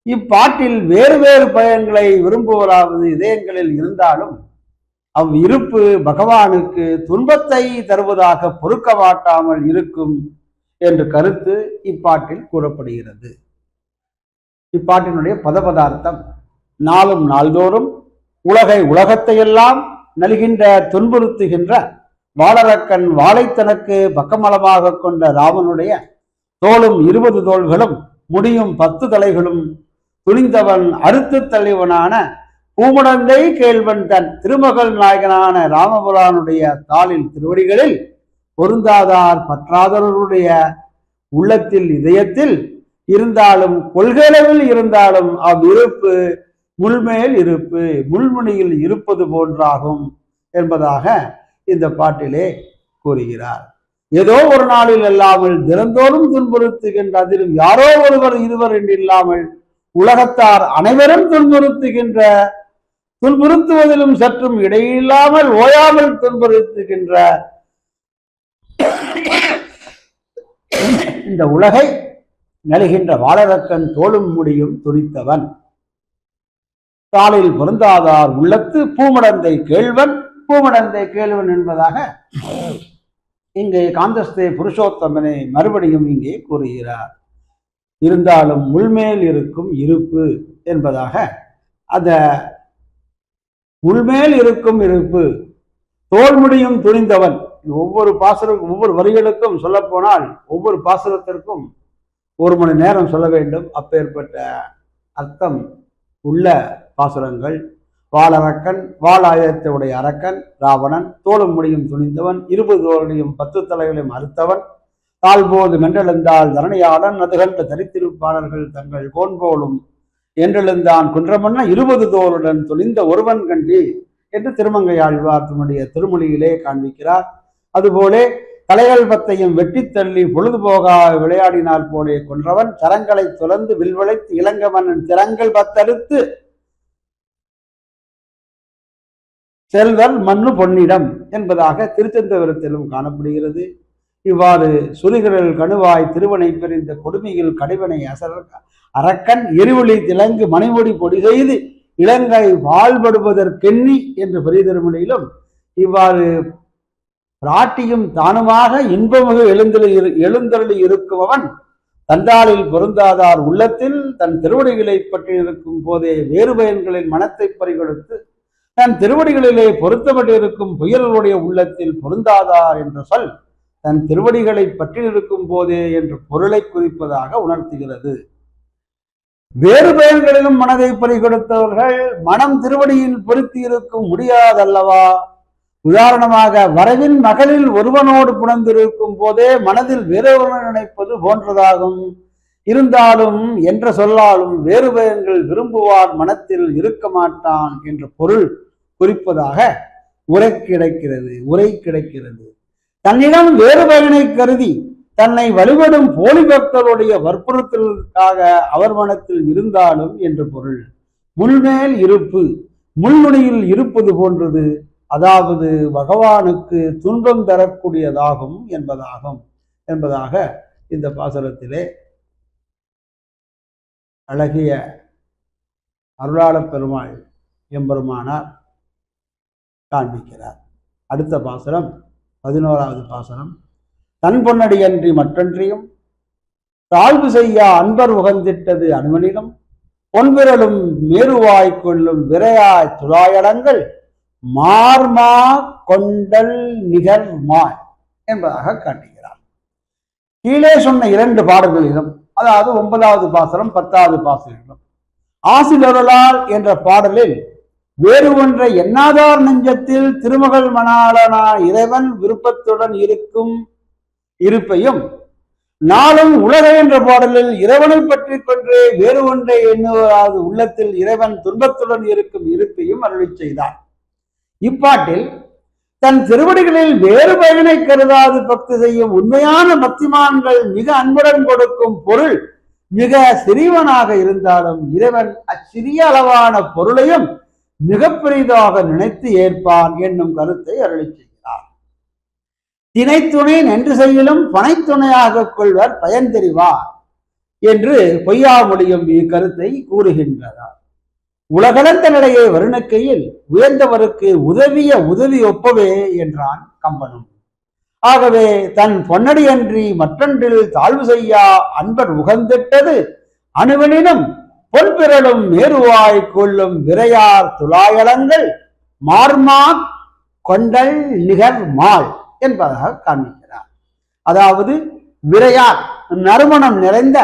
இப்பாட்டில் வேறு வேறு பயன்களை விரும்புவதாவது இதயங்களில் இருந்தாலும் அவ்விருப்பு பகவானுக்கு துன்பத்தை தருவதாக பொறுக்க மாட்டாமல் இருக்கும் என்று கருத்து இப்பாட்டில் கூறப்படுகிறது. இப்பாட்டினுடைய பதபதார்த்தம் நாளும் நாள்தோறும் உலகத்தையெல்லாம் நல்கின்ற துன்புறுத்துகின்ற வாளரக்கன் வாளை தனக்கு பக்கமளமாக கொண்ட ராமனுடைய தோளும் 20 தோள்களும் முடியும் 10 தலைகளும் துணிந்தவன் அறுத்து தள்ளிவனான பூமடந்தை கேள்வன் தன் திருமகள் நாயகனான ராமபுரானுடைய தாளில் திருவடிகளில் பொருந்தாதார் பற்றாதவருடைய உள்ளத்தில் இதயத்தில் இருந்தாலும் கொள்கையளவில் இருந்தாலும் அவ்விருப்பு முள்மேல் இருப்பு முள்முனியில் இருப்பது போன்றாகும் என்பதாக இந்த பாட்டிலே கூறுகிறார். ஏதோ ஒரு நாளில் அல்லாமல் தினந்தோறும் துன்புறுத்துகின்ற அதிலும் யாரோ ஒருவர் இருவர் என்று இல்லாமல் உலகத்தார் அனைவரும் துன்புறுத்துவதிலும் சற்றும் இடையில்லாமல் ஓயாமல் துன்புறுத்துகின்ற இந்த உலகை நல்கின்ற வாளரக்கன் தோளும் முடியும் துணித்தவன் தாளில் பொருந்தாதார் உள்ளத்து பூமடந்தை கேள்வன் என்பதாக இங்கே காந்தஸ்தே புருஷோத்தமனை மறுபடியும் இங்கே கூறுகிறார். இருந்தாலும் முள்மேல் இருக்கும் இருப்பு என்பதாக அந்த முள்மேல் இருக்கும் இருப்பு தோல் முடியும் துணிந்தவன் ஒவ்வொரு வரிகளுக்கும் சொல்ல போனால் ஒவ்வொரு பாசுரத்திற்கும் 1 மணி நேரம் சொல்ல வேண்டும். அப்பேற்பட்ட அர்த்தம் உள்ள பாசுரங்கள். வாளரக்கன் வாளாயத்தையுடைய அரக்கன் ராவணன் தோளும் முடியும் துணிந்தவன் 20 தோளையும் 10 தலைகளையும் அறுத்தவன் தாழ்போது மென்றெழுந்தால் தரணியாளன் அதுகண்ட தரித்திருப்பாளர்கள் தங்கள் கோன்போலும் என்றெழுந்தான் குன்றமன்ன 20 தோளுடன் துணிந்த ஒருவன் கண்டி என்று திருமங்கையாழ்வார் தன்னுடைய திருமொழியிலே காண்பிக்கிறார். அதுபோலே தலைகள் 10ஐயும் வெட்டி தள்ளி பொழுது போகா விளையாடினால் போலே கொன்றவன் சரங்களை துறந்து வில்வளைத்து இளங்க மன்னன் திறங்கள் 10 அறுத்து செல்வர் மண்ணு பொன்னிடம் என்பதாக திருச்செந்தபுரத்திலும் காணப்படுகிறது. இவ்வாறு சுரிகரல் கணுவாய் திருவனை பிரிந்த கொடுமையில் கடைவனை அரக்கன் எரிவொளி திலங்கு மணிமொழி பொடி செய்து இலங்கை வாழ்படுவதற்கெண்ணி என்று பெரிய இவ்வாறு பிராட்டியும் தானுமாக இன்பமிகு எழுந்தருளி இருக்குபவன் தண்டாளில் பொருந்தாதார் உள்ளத்தில் தன் திருவடிகளை பற்றி இருக்கும் போதே வேறு பயன்களின் மனத்தை பறிகொடுத்து தன் திருவடிகளிலே பொருத்தப்பட்டிருக்கும் புயல்களுடைய உள்ளத்தில் பொருந்தாதார் என்ற சொல் தன் திருவடிகளை பற்றி இருக்கும் போதே என்று பொருளை குறிப்பதாக உணர்த்துகிறது. வேறு பயன்களிலும் மனதை பறிகொடுத்தவர்கள் மனம் திருவடியில் பொருத்தி இருக்கும் முடியாதல்லவா? உதாரணமாக வரவின் மகளில் ஒருவனோடு புணர்ந்திருக்கும் போதே மனதில் வேறொருவன் நினைப்பது போன்றதாகும். இருந்தாலும் என்ற சொல்லாலும் வேறு பயன்கள் விரும்புவார் மனத்தில் இருக்க மாட்டான் என்ற பொருள் குறிப்பதாக உரை கிடைக்கிறது. தன்னிடம் வேறு பயனை கருதி தன்னை வழிபடும் போலி பக்தருடைய வற்புறுத்தலுக்காக அவர் மனத்தில் இருந்தாலும் என்று பொருள். முள்மேல் இருப்பு முள்முனையில் இருப்பது போன்றது, அதாவது பகவானுக்கு துன்பம் தரக்கூடியதாகும் என்பதாக இந்த பாசுரத்திலே அழகிய அருளாளப் பெருமாள் எம்பெருமானார் காண்பிக்கிறார். அடுத்த பாசுரம் 11வது பாசுரம். தன் பொன்னடியன்றி மற்றொன்றியும் தாழ்வு செய்ய அன்பர் உகந்திட்டது அனுமனிலும் பொன்விரலும் மேருவாய் கொள்ளும் விரையாய் துழாயடங்கள் மார்மா கொண்டல் நிகர்மாய் என்பதாக காட்டுகிறார். கீழே சொன்ன 2 பாடல்களிலும், அதாவது 9வது பாசுரம் 10வது பாசுரம், ஆசிலருளால் என்ற பாடலில் வேறு ஒன்றை எண்ணாதார் நெஞ்சத்தில் திருமகள் மணாளனா இறைவன் விருப்பத்துடன் இருப்பையும், நாளும் உலக என்ற பாடலில் இறைவனை பற்றி பற்றி கொண்டு வேறு ஒன்றை எண்ணுவராது உள்ளத்தில் இறைவன் துன்பத்துடன் இருக்கும் இருப்பையும் அருளி செய்தார். இப்பாட்டில் தன் திருவடிகளில் வேறு பயனை கருதாது பக்தி செய்யும் உண்மையான பக்திமான்கள் மிக அன்புடன் கொடுக்கும் பொருள் மிக சிறியவனாக இருந்தாலும் இறைவன் அச்சிறிய அளவான பொருளையும் மிக பெரிதாக நினைத்து ஏற்பான் என்னும் கருத்தை அருளி செய்கிறார். திணைத்துணை நின்று செய்யலும் பனைத்துணையாக கொள்வர் பயன் தெரிவார் என்று பொய்யாமொழியும் இக்கருத்தை கூறுகின்றார். உலகளந்த நிலையை வருணிக்கையில் உயர்ந்தவருக்கு உதவிய உதவி ஒப்பவே என்றான் கம்பனும். ஆகவே தன் பொன்னடியன்றி மற்றொன்றில் தாழ்வு செய்யா அன்பர் உகந்திட்டது அணுவனினும் பொன்பிரலும் மேருவாய் கொள்ளும் விரையார் துலாயலங்கள் மார்மா கொண்டல் நிகர் மாள் என்பதாக காண்பிக்கிறார். அதாவது விரையார் நறுமணம் நிறைந்த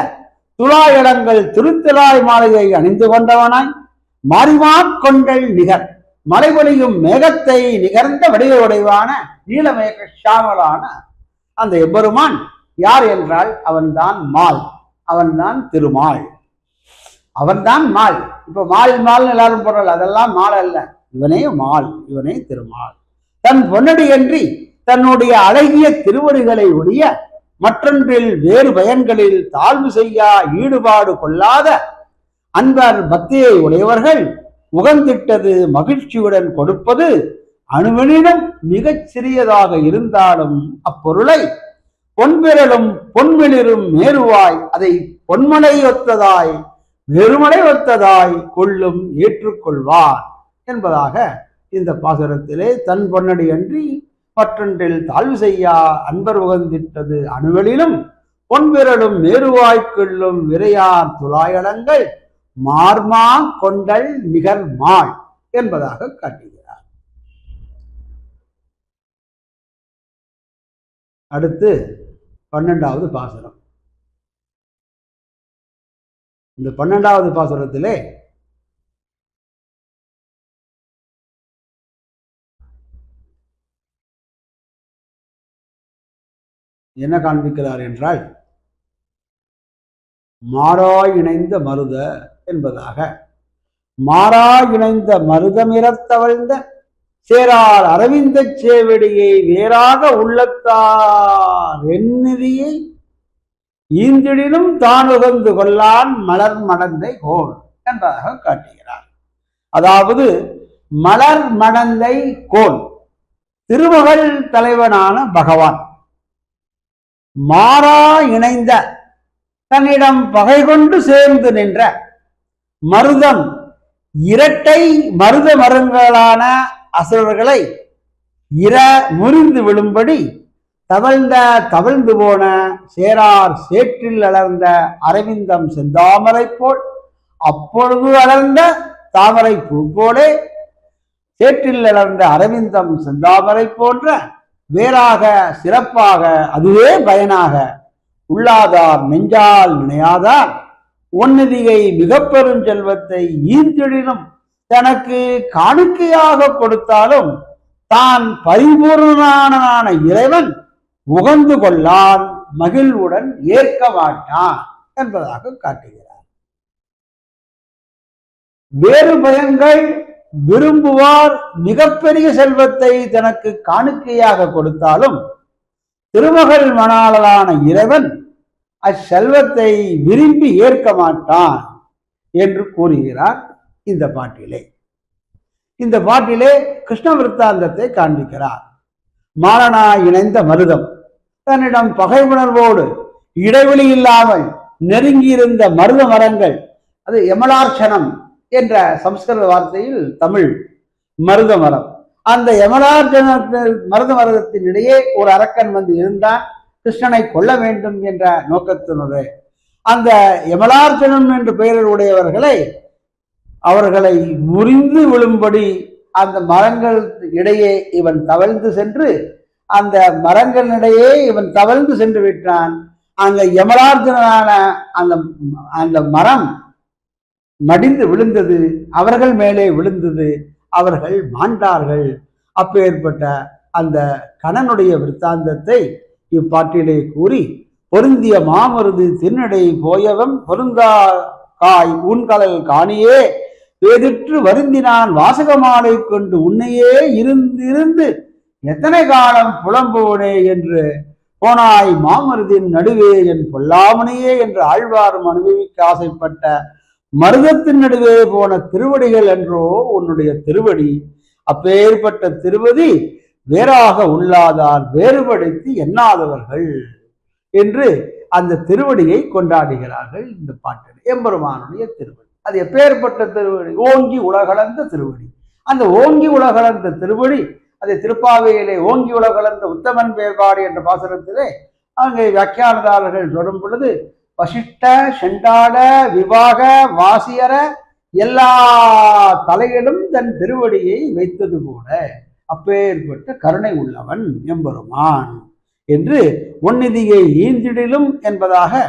துலாயலங்கள் திருத்துலாய் மாலையை அணிந்து கொண்டவனாய் மாரிமா கொண்டல் நிகர் மலைபொழியும் மேகத்தை நிகர்ந்த வடிவடைவான நீலமேக ஷாமலான அந்த எம்பெருமான் யார் என்றால் அவன்தான் மால், அவன்தான் திருமால், அவன்தான் மால். இப்ப மால் மால் எல்லாரும் போடுறாள், அதெல்லாம் மால் அல்ல, இவனே மால், இவனே திருமால். தன் பொன்னடியன்றி தன்னுடைய அழகிய திருவடிகளை ஒழிய மற்றொன்றில் வேறு பயன்களில் தாழ்வு செய்யா ஈடுபாடு கொள்ளாத அன்பர் பக்தியை உடையவர்கள் உகந்திட்டது மகிழ்ச்சியுடன் கொடுப்பது அணுவனிடம் மிகச் சிறியதாக இருந்தாலும் அப்பொருளை பொன்பிரலும் பொன்மிளிரும் மேருவாய் அதை பொன்மலை ஒத்ததாய் வெறுமலை ஒத்ததாய் கொள்ளும் ஏற்றுக்கொள்வார் என்பதாக இந்த பாசுரத்திலே தன் பொன்னடி அன்றி மற்றொன்றில் தாழ்வு செய்யா அன்பர் உகந்திட்டது அணுவலிலும் பொன்பிரலும் மேருவாய் கொள்ளும் விரையார் துலாயலங்கள் மார்மா கொண்டல் நிகர் மாள் என்பதாக காட்டுகிறார். அடுத்து 12வது பாசுரம். இந்த 12வது பாசுரத்திலே என்ன காண்பிக்கிறார் என்றால் மாறாய் இணைந்த மருத என்பதாக, மாறாய் இணைந்த மருதமிரத்தவழ்ந்த சேரார் அரவிந்த சேவடியை வேறாக உள்ளத்தார் எந்நிதியை ஈந்திடினும் தான் உகந்து கொள்ளான் மலர் மடந்தை கோல் என்பதாக காட்டுகிறார். அதாவது மலர் மடந்தை கோல் திருமகள் தலைவனான பகவான் மாறா இணைந்த தன்னிடம் பகை கொண்டு சேர்ந்து நின்ற மருதம் இரட்டை மருத மரங்களான அசுரர்களை முறிந்து விழும்படி தவழ்ந்து போன சேரார் சேற்றில் அலர்ந்த அரவிந்தம் செந்தாமரை போல் அப்பொழுது அலர்ந்த தாமரை பூ போலே சேற்றில் அலர்ந்த அரவிந்தம் செந்தாமரை போன்ற வேறாக சிறப்பாக அதுவே பயனாக உள்ளாதார் நெஞ்சால் நினையாதார் ஒன்னிதியை மிக பெரும் செல்வத்தை ஈந்திடினும் தனக்கு காணிக்கையாக கொடுத்தாலும் தான் பரிபூர்ணனான இறைவன் உகந்து கொள்ளான் மகிழ்வுடன் ஏற்க மாட்டான் என்பதாக காட்டுகிறார். வேறு பயங்கள் விரும்புவார் மிகப்பெரிய செல்வத்தை தனக்கு காணிக்கையாக கொடுத்தாலும் திருமகள் மணாளரான இறைவன் அச்செல்வத்தை விரும்பி ஏற்க மாட்டான் என்று கூறுகிறார். இந்த பாட்டிலே கிருஷ்ண விருத்தாந்தத்தை காண்பிக்கிறார். மாலனா இணைந்த மருதம் தன்னிடம் பகை உணர்வோடு இடைவெளி இல்லாமல் நெருங்கியிருந்த மருத மரங்கள், அது யமலார்ச்சனம் என்ற சம்ஸ்கிருத வார்த்தையில் தமிழ் மருத மரம். அந்த யமலார்ஜன மருத மரத்தின் இடையே ஒரு அரக்கன் வந்து இருந்தான், கிருஷ்ணனை கொல்ல வேண்டும் என்ற நோக்கத்தினுடைய அந்த யமலார்ஜனம் என்ற பெயரில் உடையவர்களை அவர்களை முறிந்து விழும்படி அந்த மரங்கள் இடையே இவன் தவழ்ந்து சென்று அந்த மரங்களிடையே இவன் தவழ்ந்து சென்று விட்டான். அங்க யமலார்ஜனான அந்த மரம் மடிந்து விழுந்தது, அவர்கள் மேலே விழுந்தது, அவர்கள் மாண்டார்கள். அப்பேற்பட்ட அந்த கணனுடைய விருத்தாந்தத்தை இப்பாட்டிலே கூறி பொருந்திய மாமருது தின்னடை போயவம் பொருந்தா காய் ஊன்கலல் காணியே வேதிற்று வருந்தினான் வாசகமாலை கொண்டு உன்னையே இருந்து எத்தனை காலம் புலம்போனே என்று போனாய் மாமருதின் நடுவே என் பொல்லாமணியே என்று ஆழ்வாரும் அனுபவிக்க ஆசைப்பட்ட மருதத்தின் நடுவே போன திருவடிகள் என்றோ உன்னுடைய திருவடி. அப்பேற்பட்ட திருவடி வேறாக உள்ளாதால் வேறுபடுத்தி எண்ணாதவர்கள் என்று அந்த திருவடியை கொண்டாடுகிறார்கள். இந்த பாட்டில் எம்பெருமானுடைய திருவடி அது எப்பேற்பட்ட திருவடி? ஓங்கி உலகளந்த திருவடி. அந்த ஓங்கி உலகளந்த திருவடி அதை திருப்பாவையிலே ஓங்கி உலகளந்த உத்தமன் வேறுபாடு என்ற பாசுரத்திலே அங்கே வியாக்கியானதாரர்கள் சொல்லும் பொழுது வசிஷ்ட செண்டாட விவாக வாசியர எல்லா தலையிலும் தன் திருவடியை வைத்தது போல அப்பேற்பட்ட கருணை உள்ளவன் எம்பெருமான் என்று ஒன்னிதியை ஈந்திடிலும் என்பதாக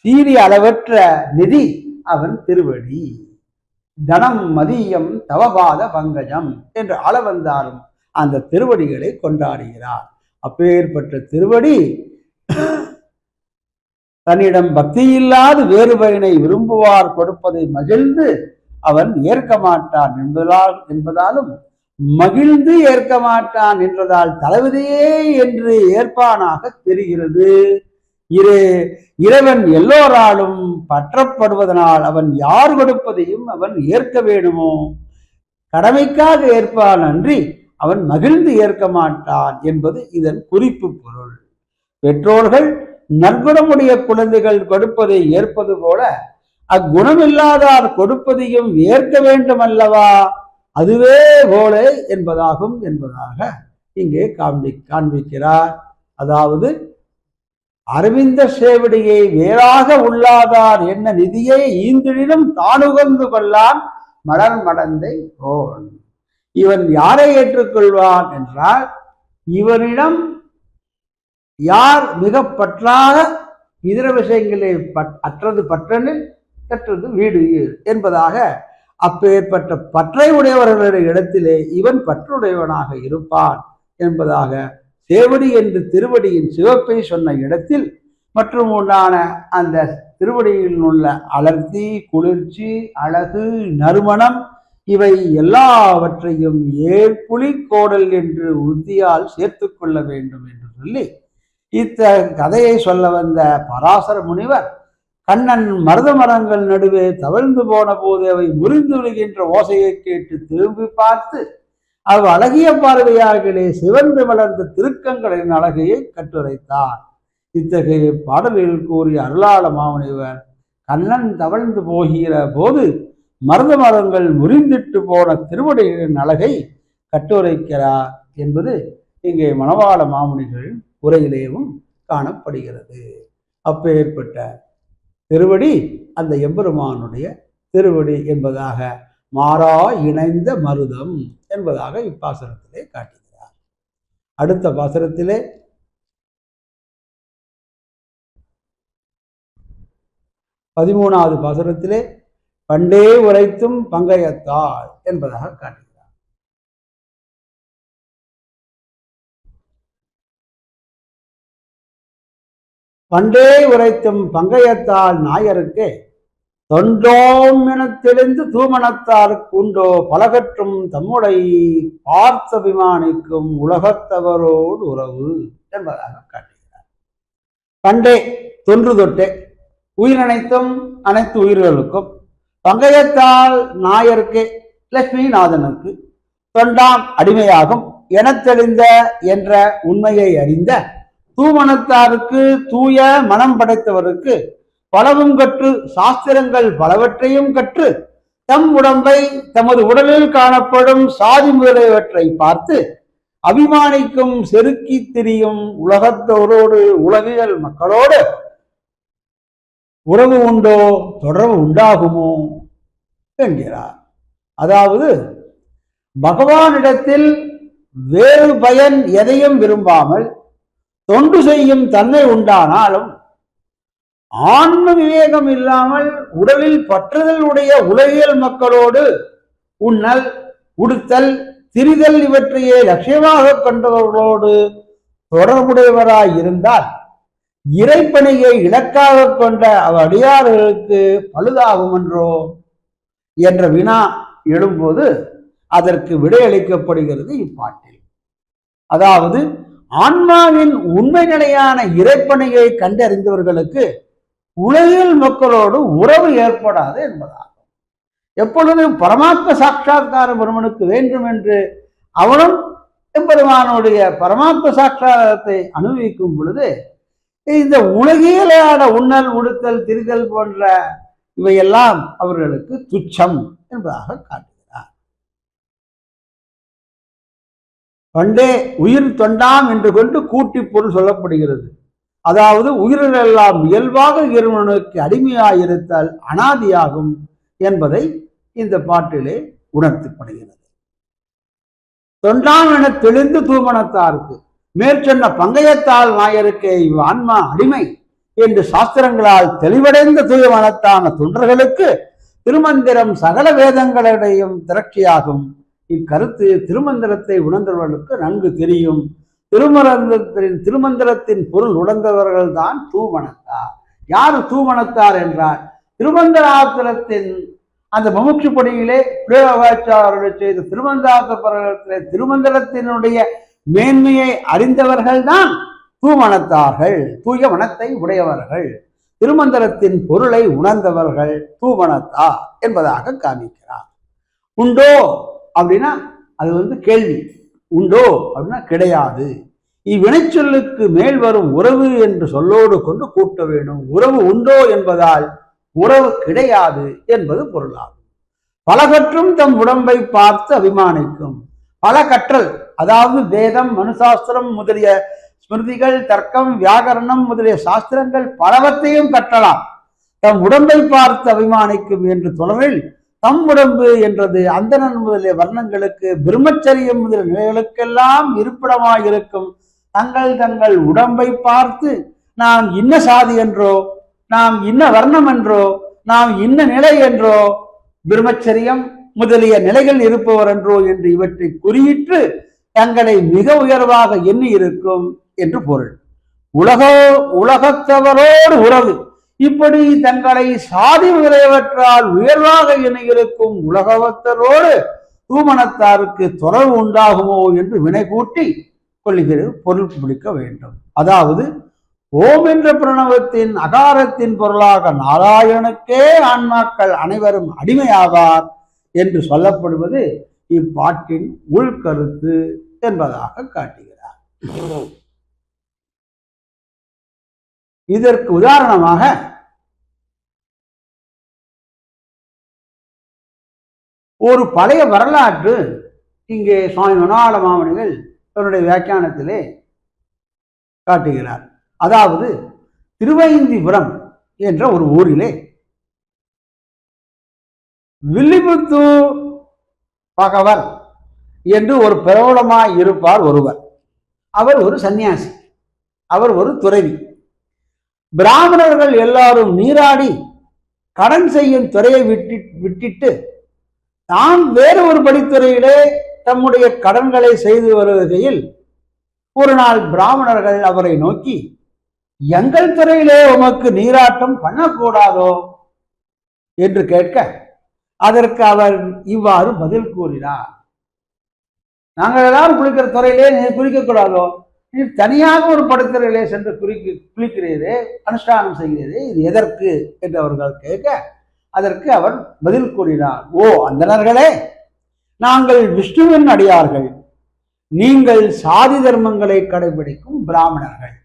சீரிய அளவற்ற நிதி அவன் திருவடி. தனம் மதியம் தவபாத பங்கஜம் என்று அளவந்தாலும் அந்த திருவடிகளை கொண்டாடுகிறார். அப்பேற்பட்ட திருவடி தன்னிடம் பக்தியில்லாத வேறு பயனை விரும்புவார் கொடுப்பதை மகிழ்ந்து அவன் ஏற்க மாட்டான் என்பதாலும் மகிழ்ந்து ஏற்க மாட்டான் என்றதால் தளபதியே என்று ஏற்பானாக தெரிகிறது. இறைவன் எல்லோராலும் பற்றப்படுவதனால் அவன் யார் கொடுப்பதையும் அவன் ஏற்க வேண்டுமோ கடமைக்காக ஏற்பான் அன்றி அவன் மகிழ்ந்து ஏற்க மாட்டான் என்பது இதன் குறிப்பு பொருள். பெற்றோர்கள் நற்குணமுடைய குழந்தைகள் கொடுப்பதை ஏற்பது போல அக்குணமில்லாதார் கொடுப்பதையும் ஏற்க வேண்டும் அல்லவா, அதுவே போல என்பதாகும் என்பதாக இங்கே காண்பிக்கிறார். அதாவது அரவிந்த சேவடியை வேறாக உள்ளாதார் என்ன நிதியை ஈந்திடிலும் தானுகந்து கொள்ளான் மலர் மடந்தை போல். இவன் யாரை ஏற்றுக்கொள்வான் என்றால் இவனிடம் யார் மிக பற்றாக இதர விஷயங்களை அற்றது பற்றனில் கற்றது வீடு என்பதாக அப்பேற்பட்ட பற்றை உடையவர்களுடைய இடத்திலே இவன் பற்றுடையவனாக இருப்பான் என்பதாக சேவடி என்று திருவடியின் சிவப்பை சொன்ன இடத்தில் மற்றும் உண்டான அந்த திருவடியில் உள்ள அலர்த்தி குளிர்ச்சி அழகு நறுமணம் இவை எல்லாவற்றையும் ஏற்புலி கோடல் என்று உறுதியால் சேர்த்து கொள்ள வேண்டும் என்று சொல்லி இத்த கதையை சொல்ல வந்த பராசர முனிவர் கண்ணன் மருத மரங்கள் நடுவே தவழ்ந்து போன போது அவை முறிந்து விழுகின்ற ஓசையை கேட்டு திரும்பி பார்த்து அவ் அழகிய பார்வையார்களே சிவந்து வளர்ந்த திருக்கங்களின் அழகையை கட்டுரைத்தார். இத்தகைய பாடலில் கூறிய அருளாள மாமுனிவர் கண்ணன் தவழ்ந்து போகிற போது மருத மரங்கள் முறிந்திட்டு போன திருவடிகளின் அழகை கட்டுரைக்கிறார் என்பது இங்கே மணவாள மாமுனிகளின் உரையிலேயும் காணப்படுகிறது. அப்பேற்பட்ட திருவடி அந்த எம்பெருமானுடைய திருவடி என்பதாக மாறா இணைந்த மருதம் என்பதாக இப்பாசனத்திலே காட்டுகிறார். அடுத்த பாசனத்திலே 13வது பாசனத்திலே பண்டே உரைத்தும் பங்கயத்தாள் என்பதாக காட்டுகிறார். பண்டே உரைத்தும் பங்கயத்தால் நாயருக்கு தொண்டோம் என தெளிந்து தூமணத்தாருக்கு உண்டோ பலகற்றும் தம்முடை பார்த்தபிமானிக்கும் உலகத்தவரோடு உறவு என்பதாக காட்டுகிறார். பண்டே தொன்று தொட்டே உயிரினைத்தும் அனைத்து உயிர்களுக்கும் பங்கயத்தால் நாயருக்கு லட்சுமிநாதனுக்கு தொண்டாம் அடிமையாகும் என தெளிந்த என்ற உண்மையை அறிந்த தூமணத்தாருக்கு தூய மனம் படைத்தவருக்கு பலவும் கற்று சாஸ்திரங்கள் பலவற்றையும் கற்று தம் உடம்பை தமது உடலில் காணப்படும் சாதி முதலியவற்றை பார்த்து அபிமானிக்கும் செருக்கி திரியும் உலகத்தோரோடு உலகியல் மக்களோடு உறவு உண்டோ தொடர்பு உண்டாகுமோ என்கிறார். அதாவது பகவானிடத்தில் வேறு பயன் எதையும் விரும்பாமல் தொண்டு செய்யும் தன்மை உண்டானாலும் ஆன்ம விவேகம் இல்லாமல் உடலில் பற்றுதல் உடைய உலகியல் மக்களோடு உண்ணல் உடுத்தல் திரிதல் இவற்றையே லட்சியமாக கொண்டவர்களோடு தொடர்புடையவராய் இருந்தால் இறைப்பணியை இலக்காக கொண்ட அடியார்களுக்கு பழுதாகும் என்றோ என்ற வினா எழும்போது அதற்கு விடையளிக்கப்படுகிறது இப்பாட்டில். அதாவது ஆன்மாவின் உண்மை நிலையான இறைப்பணியை கண்டறிந்தவர்களுக்கு உலகில் மக்களோடு உறவு ஏற்படாது என்பதாகும். எப்பொழுதும் பரமாத்ம சாட்சா்காரம் ஒருவனுக்கு வேண்டும் என்று அவனும் எம்பெருமானுடைய பரமாத்ம சாட்சாத்தை அனுபவிக்கும் பொழுது இந்த உலகியலான உண்ணல் உடுத்தல் திரிதல் போன்ற இவையெல்லாம் அவர்களுக்கு துச்சம் என்பதாக காட்டுகிறார். பண்டே உயிர் தொண்டாம் என்று கொண்டு கூட்டி பொருள் சொல்லப்படுகிறது. அதாவது உயிரிலெல்லாம் இயல்பாக இறைவனுக்கு அடிமையாயிருத்தல் அனாதியாகும் என்பதை இந்த பாட்டிலே உணர்த்தப்படுகிறது. தொண்டாம் என தெளிந்து தூமணத்தாருக்கு மேற்சொன்ன பங்கையத்தால் நாயருக்கு ஆன்மா அடிமை என்று சாஸ்திரங்களால் தெளிவடைந்த தூய மனத்தான தொண்டர்களுக்கு திருமந்திரம் சகல வேதங்களுடையும் திரட்சியாகும். இக்கருத்து திருமந்திரத்தை உணர்ந்தவர்களுக்கு நன்கு தெரியும். திருமந்திரத்தின் பொருள் உணர்ந்தவர்கள் தான் தூமணத்தார். யார் தூமணத்தார் என்றால் திருமந்திராத்திரத்தின் அந்த முமுட்சு பணியிலே பிரயோகாச்சாரர்கள் செய்த திருமந்திராத்திரத்திலே திருமந்திரத்தினுடைய மேன்மையை அறிந்தவர்கள் தான் தூமணத்தார்கள், தூய மனத்தை உடையவர்கள், திருமந்திரத்தின் பொருளை உணர்ந்தவர்கள் தூமணத்தா என்பதாக காமிக்கிறார். உண்டோ அப்படின்னா அது கேள்வி, உண்டோ அப்படின்னா கிடையாது. இவ்வினைச்சொல்லுக்கு மேல் வரும் உறவு என்று சொல்லோடு கொண்டு கூட்ட வேண்டும். உறவு உண்டோ என்பதால் உறவு கிடையாது என்பது பொருளாகும். பல கற்றும் தம் உடம்பை பார்த்து அபிமானிக்கும். பல கற்றல், அதாவது வேதம், மனுசாஸ்திரம் முதலிய ஸ்மிருதிகள், தர்க்கம், வியாகரணம் முதலிய சாஸ்திரங்கள் பலவற்றையும் கற்றலாம். தம் உடம்பை பார்த்து அபிமானிக்கும் என்று தொடரில் தம் உடம்பு என்றது அந்தணன் முதலிய வர்ணங்களுக்கு பிரம்மச்சரியம் முதலிய நிலைகளுக்கெல்லாம் இருப்பிடமாயிருக்கும் தங்கள் உடம்பை பார்த்து நாம் இன்ன சாதி என்றோ, நாம் இன்ன வர்ணம் என்றோ, நாம் இன்ன நிலை என்றோ, பிரம்மச்சரியம் முதலிய நிலைகள் இருப்பவர் என்றோ என்று இவற்றை குறியிட்டு தங்களை மிக உயர்வாக எண்ணி இருக்கும் என்று பொருள். உலகத்தவரோடு உறவு, இப்படி தங்களை சாதி முதலியவற்றால் உயர்வாக எண்ணியிருக்கும் உலகவத்தரோடு தூமணத்தாருக்கு தொடர்பு உண்டாகுமோ என்று வினை கூட்டி கொள்ளுகிறது பொருள் பிடிக்க வேண்டும். அதாவது ஓம் என்ற பிரணவத்தின் அகாரத்தின் பொருளாக நாராயணனுக்கே ஆன்மாக்கள் அனைவரும் அடிமையாவார் என்று சொல்லப்படுவது இப்பாட்டின் உள்கருத்து என்பதாக காட்டுகிறார். இதற்கு உதாரணமாக ஒரு பழைய வரலாற்று இங்கே சுவாமி மனவாள மாமுனிகள் தன்னுடைய வியாக்கியானத்திலே காட்டுகிறார். அதாவது திருவைந்திபுரம் என்ற ஒரு ஊரிலே வில்லிபுத்தூர் பகவர் என்று ஒரு பிரபலமாய் இருப்பார் ஒருவர். அவர் ஒரு சன்னியாசி, அவர் ஒரு துறவி. பிராமணர்கள் எல்லாரும் நீராடி கடன் செய்யும் துறையை விட்டிட்டு தான் வேறு ஒரு படித்துறையிலே தம்முடைய கடன்களை செய்து வருகையில் ஒரு நாள் பிராமணர்கள் அவரை நோக்கி, எங்கள் துறையிலே உமக்கு நீராட்டம் பண்ணக்கூடாதோ என்று கேட்க அதற்கு அவர் இவ்வாறு பதில் கூறினார். நாங்கள் எல்லாரும் குளிக்கிற துறையிலே நீ குளிக்க கூடாதோ, நீ தனியாக ஒரு படுத்துறையிலே சென்று குளிக்கிறீரே, அனுஷ்டானம் செய்கிறீரே, இது எதற்கு என்று அவர்கள் கேட்க அதற்கு அவர் பதில் கூறினார். ஓ அந்தணர்களே, நாங்கள் விஷ்ணுவின் அடியார்கள், நீங்கள் சாதி தர்மங்களை கடைபிடிக்கும் பிராமணர்கள்.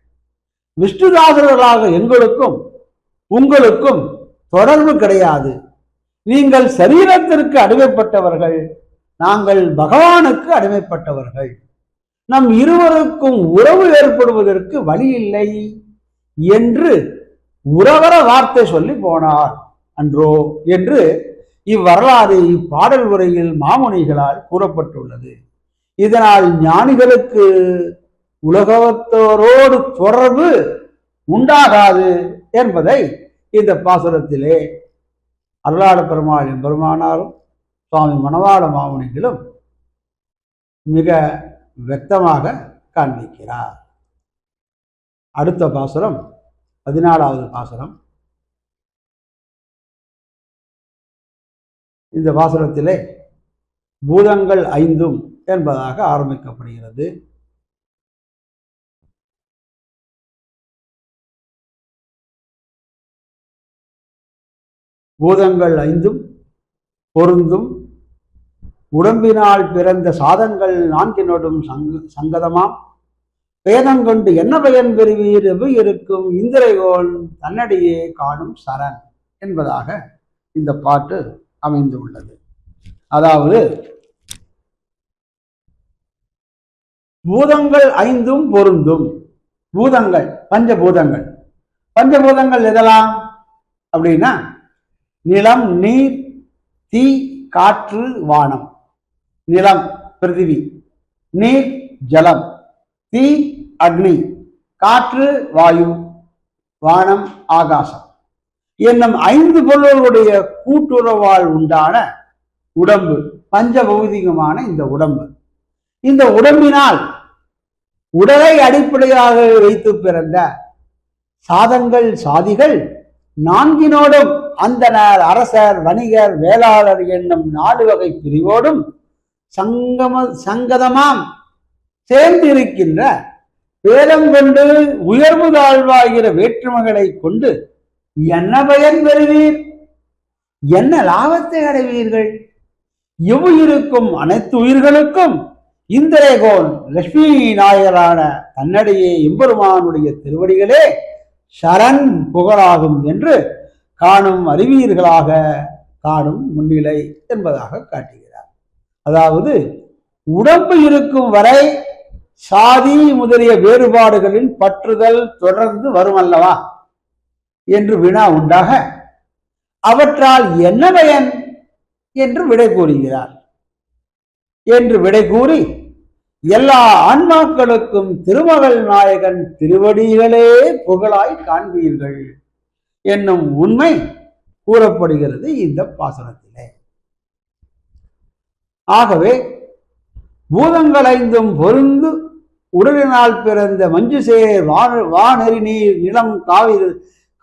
விஷ்ணுதாசர்களாக எங்களுக்கும் உங்களுக்கும் தொடர்பு கிடையாது. நீங்கள் சரீரத்திற்கு அடிமைப்பட்டவர்கள், நாங்கள் பகவானுக்கு அடிமைப்பட்டவர்கள். நம் இருவருக்கும் உறவு ஏற்படுவதற்கு வழி இல்லை என்று உறவர வார்த்தை சொல்லி போனார் அன்றோ என்று இவ்வரலாறு இப்பாடல் உரையில் மாமுனிகளால் கூறப்பட்டுள்ளது. இதனால் ஞானிகளுக்கு உலகத்தோரோடு தொடர்பு உண்டாகாது என்பதை இந்த பாசுரத்திலே அருளாள பெருமாள் பெருமானாரும் சுவாமி மணவாள மாமுனிகளும் மிக வெக்தமாக காண்பிக்கிறார். அடுத்த பாசுரம் 14வது பாசுரம். இந்த பாசுரத்திலே பூதங்கள் ஐந்தும் என்பதாக ஆரம்பிக்கப்படுகிறது. பூதங்கள் ஐந்தும் பொருந்தும் உடம்பினால் பிறந்த சாதங்கள் நான்கினோடும் சங்கதமாம் வேதங்கொண்டு என்ன பயன் பெறுவீர் எவ்வு இருக்கும் இந்திரைகோன் தன்னடியே காணும் சரண் என்பதாக இந்த பாட்டு அமைந்து உள்ளது. அதாவது பூதங்கள் ஐந்தும் பொருந்தும். பூதங்கள் பஞ்சபூதங்கள். பஞ்சபூதங்கள் எதெல்லாம் அப்படின்னா நிலம், நீர், தீ, காற்று, வானம். நிலம் பிருத்திவி, நீர் ஜலம், தீ அக்னி, காற்று வாயு, வானம் ஆகாசம் என்னும் ஐந்து பொருள்களுடைய கூட்டுறவால் உண்டான உடம்பு பஞ்சபௌதிகமான இந்த உடம்பு. இந்த உடம்பினால் உடலை அடிப்படையாக வைத்து பிறந்த சாதங்கள் சாதிகள் நான்கினோடும் அந்தனர், அரசர், வணிகர், வேளாளர் என்னும் 4 வகை பிரிவோடும் சங்கதமாம் சேர்ந்திருக்கின்ற வேதம் கொண்டு உயர்வு தாழ்வாகிற வேற்றுமைகளை கொண்டு என்ன பயன் பெறுவீர், என்ன லாபத்தை அடைவீர்கள்? எவ்வுயிருக்கும் அனைத்து உயிர்களுக்கும் இந்திரேகோன் லட்சுமி நாயகரான தன்னடியே எம்பெருமானுடைய திருவடிகளே சரண் புகழாகும் என்று காணும் அறிவீர்களாக காணும் முன்னிலை என்பதாக காட்டுகிறார். அதாவது உடம்பு இருக்கும் வரை சாதி முதலிய வேறுபாடுகளின் பற்றுதல் தொடர்ந்து வரும் அல்லவா என்று வினா உண்டாக அவற்றால் என்ன பயன் என்று விடை கூறுகிறார். என்று விடை கூறி எல்லா ஆன்மாக்களுக்கும் திருமகள் நாயகன் திருவடிகளே புகழாய் காண்பீர்கள் என்னும் உண்மை கூறப்படுகிறது இந்த பாசனத்திலே. ஆகவே பூதங்கள் ஐந்தும் பொருந்து உடலினால் பிறந்த மஞ்சுசேர் வானெறி நீர் நிலம்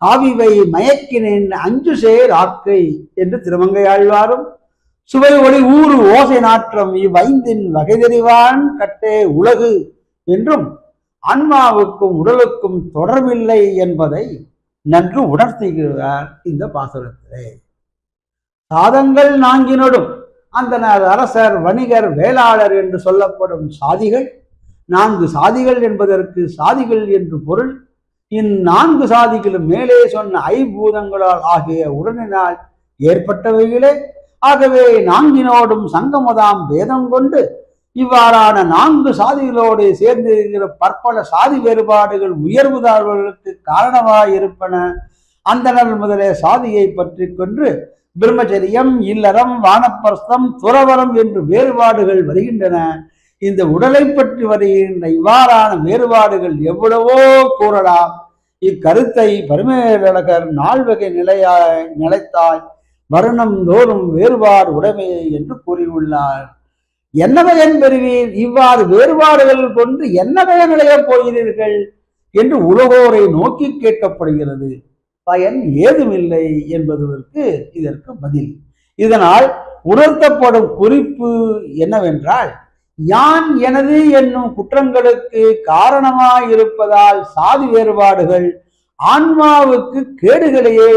காவிவை மயக்கினேன் அஞ்சு சேர் ஆக்கை என்று திருமங்கை ஆழ்வாரும் சுவை ஒளி ஊறு ஓசை நாற்றம் இவ்வைந்தின் வகை தெரிவான் கட்டே உலகு என்றும் ஆன்மாவுக்கும் உடலுக்கும் தொடர்பில்லை என்பதை நன்கு உணர்த்துகிறார் இந்த பாசுரத்திலே. சாதங்கள் நான்கினோடும் அந்த அரசர், வணிகர், வேளாளர் என்று சொல்லப்படும் சாதிகள் 4 சாதிகள் என்பதற்கு சாதிகள் என்று பொருள். இந்நான்கு சாதிகளும் மேலே சொன்ன ஐம்பூதங்களால் ஆகிய உடனினால் ஏற்பட்டவைகளே. ஆகவே நான்கினோடும் சங்கமதாம் வேதம் கொண்டு இவ்வாறான 4 சாதிகளோடு சேர்ந்திருக்கிற பற்பல சாதி வேறுபாடுகள் உயர்வு தாழ்வுகளுக்கு காரணமாயிருப்பன. அந்தனர் முதலே சாதியை பற்றி கொண்டு பிரம்மச்சரியம், இல்லறம், வானப்பிரஸ்தம், துறவரம் என்று வேறுபாடுகள் வருகின்றன. இந்த உடலை பற்றி வருகின்ற இவ்வாறான வேறுபாடுகள் எவ்வளவோ கூறலாம். இக்கருத்தை பரிமேலழகர் 4 வகை நிலைத்தாய் வருணம் தோறும் வேறுபாடு உடைமையை என்று கூறியுள்ளார். என்ன பயன் பெறுவீர், இவ்வாறு வேறுபாடுகள் கொண்டு என்ன பயனடையப் போகிறீர்கள் என்று உலகோரை நோக்கி கேட்கப்படுகிறது. பயன் ஏதுமில்லை என்பதற்கு இதற்கு பதில். இதனால் உணர்த்தப்படும் குறிப்பு என்னவென்றால், யான் எனது என்னும் குற்றங்களுக்கு காரணமாயிருப்பதால் சாதி வேறுபாடுகள் ஆன்மாவுக்கு கேடுகளையே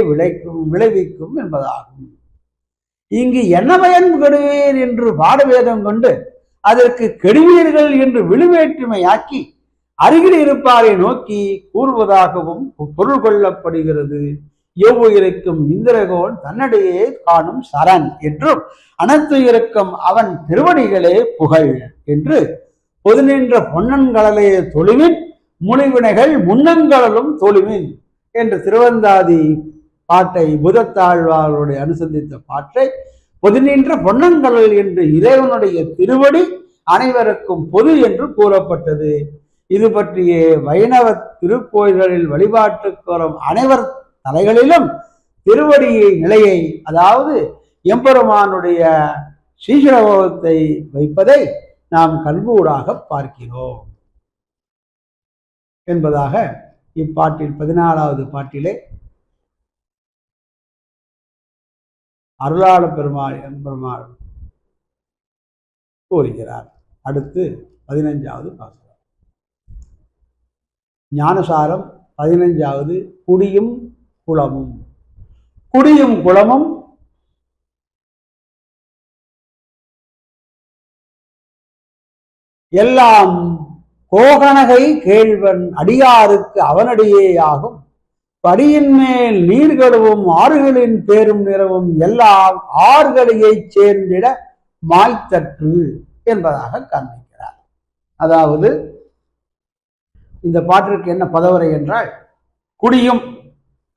விளைவிக்கும் என்பதாகும். இங்கு என்ன பயன் கெடுவீர் என்று பாடவேதம் கொண்டு அதற்கு கெடுவீர்கள் என்று விழுவேற்றுமையாக்கி அருகில் இருப்பாரை நோக்கி கூறுவதாகவும் பொருள் கொள்ளப்படுகிறது. எவ்வுயிருக்கும் இந்திரகோன் தன்னடியே காணும் சரண் என்றும் அனைத்து இருக்கும் அவன் திருவடிகளே புகழ் என்று பொது நின்ற பொன்னன்களே தொழுவின் முனிவினைகள் முன்னங்கடலும் தொழுவின் என்று திருவந்தாதி பாட்டை புதத்தாழ்வாருடைய அனுசந்தித்த பாட்டை பொது நின்ற பொன்னங்கடல் என்று இறைவனுடைய திருவடி அனைவருக்கும் பொது என்று கூறப்பட்டது. இது பற்றிய வைணவ திருக்கோயில்களில் வழிபாட்டுக்கு வரும் அனைவர் தலைகளிலும் திருவடியை நிலையை, அதாவது எம்பெருமானுடைய ஸ்ரீசரபோகத்தை வைப்பதை நாம் கண்கூடாக பார்க்கிறோம் என்பதாக இப்பாட்டில் 14வது பாட்டிலே அருளாள பெருமாள் எம்பெருமாள் கூறுகிறார். அடுத்து 15வது பாசுரம் ஞானசாரம் 15வது குடியும் குளமும். குடியும் குளமும் எல்லாம் கோகனகை கேள்வன் அடியாருக்கு அவனடியே ஆகும். படியின் மேல் நீர்களும் ஆறுகளின் பேரும் நிறவும் எல்லாம் ஆறுகளையை சேர்ந்திட மாய்த்தற்று என்பதாக காண்பிக்கிறார். அதாவது இந்த பாட்டிற்கு என்ன பதவரை என்றால், குடியும்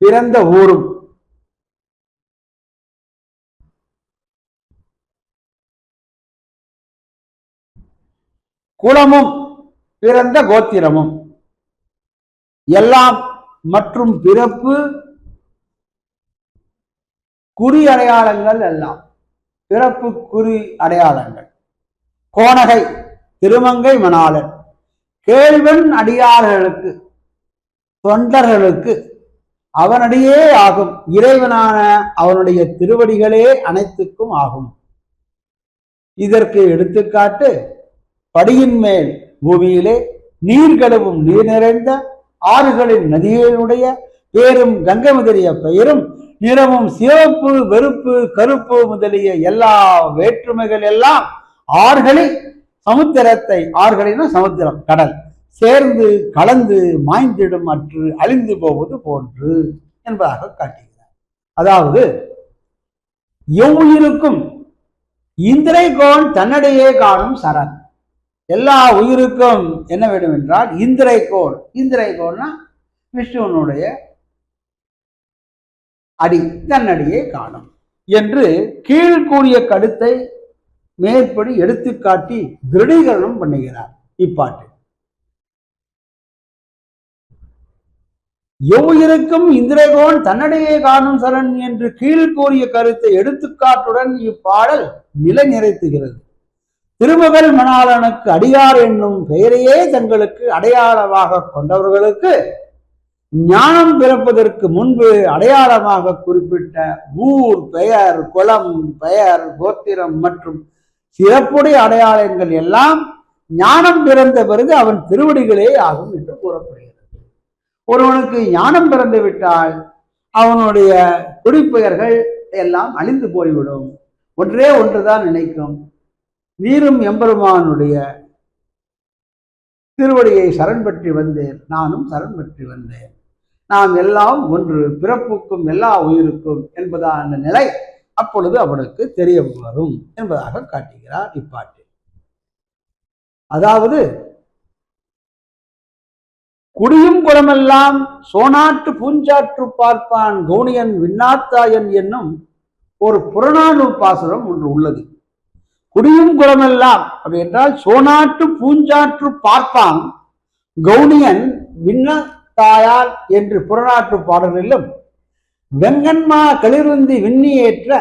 பிறந்த ஊரும், குலமும் பிறந்த கோத்திரமும், எல்லாம் மற்றும் பிறப்பு குறி அடையாளங்கள் எல்லாம் பிறப்பு குறி அடையாளங்கள். கோணகை திருமங்கை மணாளன் கேள்வன் அடியார்களுக்கு தொண்டர்களுக்கு அவனடியே ஆகும். இறைவனான அவனுடைய திருவடிகளே அனைத்துக்கும் ஆகும். இதற்கு எடுத்துக்காட்டு படியின் மேல் பூமியிலே நீர்கடவும் நீர் நிறைந்த ஆறுகளின் நதிகளுடைய பேரும் கங்கை முதலிய பெயரும் நிறமும் சிவப்பு வெறுப்பு கருப்பு முதலிய எல்லா வேற்றுமைகள் எல்லாம் ஆறுகளில் சமுத்திரத்தை, ஆறுகளின சமுத்திரம் கடல் சேர்ந்து கலந்து மாய்ந்திடும் அற்று அழிந்து போவது போன்று என்பதாக காட்டுகிறார். அதாவது எவ்வுயிருக்கும் இந்திரைகோன் தன்னிடையே காணும் சரண். எல்லா உயிருக்கும் என்ன வேண்டும் என்றால் இந்திரைகோள். இந்திரைகோள்னா விஷ்ணுவனுடைய அடி, தன்னடியே காணும் என்று கீழ்கூறிய கருத்தை மேற்படி எடுத்துக்காட்டி திருடீகரணம் பண்ணுகிறார் இப்பாட்டு. எவ்வுயிருக்கும் இந்திரகோன் தன்னடையே காணும் சரண் என்று கீழ்கூறிய கருத்தை எடுத்துக்காட்டுடன் இப்பாடல் நிலை நிறைத்துகிறது. திருமகள் மணாளனுக்கு அடியார் என்னும் பெயரையே தங்களுக்கு அடையாளமாக கொண்டவர்களுக்கு ஞானம் பிறப்பதற்கு முன்பு அடையாளமாக குறிப்பிட்ட ஊர் பெயர், குலம் பெயர், கோத்திரம் மற்றும் சிறப்புடைய அடையாளங்கள் எல்லாம் ஞானம் பிறந்த பிறகு அவன் திருவடிகளே ஆகும் என்று கூறப்படுகிறது. ஒருவனுக்கு ஞானம் பிறந்து விட்டால் அவனுடைய குடிப்பெயர்கள் எல்லாம் அழிந்து போய்விடும். ஒன்றே ஒன்றுதான் நினைக்கும், நீரும் எம்பெருமானுடைய திருவடியை சரண் பற்றி வந்தேன், நானும் சரண் பற்றி வந்தேன், நாம் எல்லாம் ஒன்று, பிறப்புக்கும் எல்லா உயிருக்கும் என்பதான நிலை அப்பொழுது அவனுக்கு தெரிய வரும் என்பதாக காட்டுகிறார் இப்பாட்டில். அதாவது குடியும் குளமெல்லாம் சோனாட்டு பூஞ்சாற்று பார்ப்பான் கவுனியன் விண்ணாத்தாயன் என்னும் ஒரு புறநானூறு பாசுரம் ஒன்று உள்ளது. குடியும் குளமெல்லாம் அப்படி என்றால் சோனாட்டு பூஞ்சாற்று பார்ப்பான் கவுனியன் விண்ணத்தாயார் என்று புறநாற்று பாடலிலும், வெங்கன்மா களிருந்தி விண்ணியேற்ற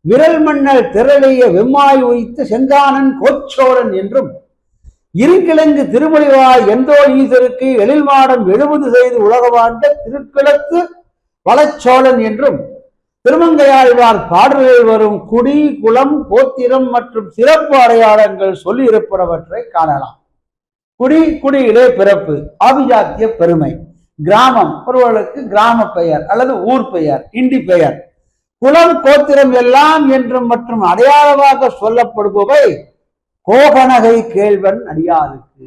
விரல் மன்னல் திரளைய வெம்மாய் உரித்த செங்கானன் கோச்சோழன் என்றும், இருங்கிழங்கு திருமொழிவாய் எந்தோ ஈசருக்கு எழில் மாடம் 70 செய்து உலகவாண்ட திருக்கிழக்கு வளச்சோழன் என்றும் திருமங்கையாழ்வார் பாடலில் வரும் குடி குலம் கோத்திரம் மற்றும் சிறப்பு அடையாளங்கள் சொல்லி இருப்பவற்றை காணலாம். குடியிலே பிறப்பு, ஆபிஜாத்திய பெருமை, கிராமம் ஒருவர்களுக்கு கிராம பெயர் அல்லது ஊர் பெயர், இண்டி பெயர், குலம் கோத்திரம் எல்லாம் என்றும் மற்றும் அடையாளமாக சொல்லப்படுபவை கோகனகை கேள்வன் அடியாருக்கு.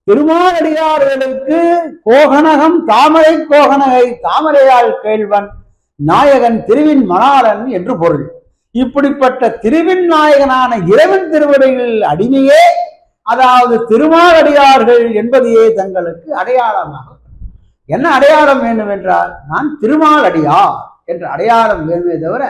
திருமாலடியார்களுக்கு கோகனகம் தாமரை கோகனகை தாமரையால் கேள்வன் நாயகன் திருவின் மணாளன் என்று பொருள். இப்படிப்பட்ட திருவின் நாயகனான இறைவன் திருவடிகளில் அடிமையே, அதாவது திருமாலடியார்கள் என்பதையே தங்களுக்கு அடையாளமாக. என்ன அடையாளம் வேண்டும் என்றால், நான் திருமாலடியார் என்ற அடையாளம் வேண்டுமே தவிர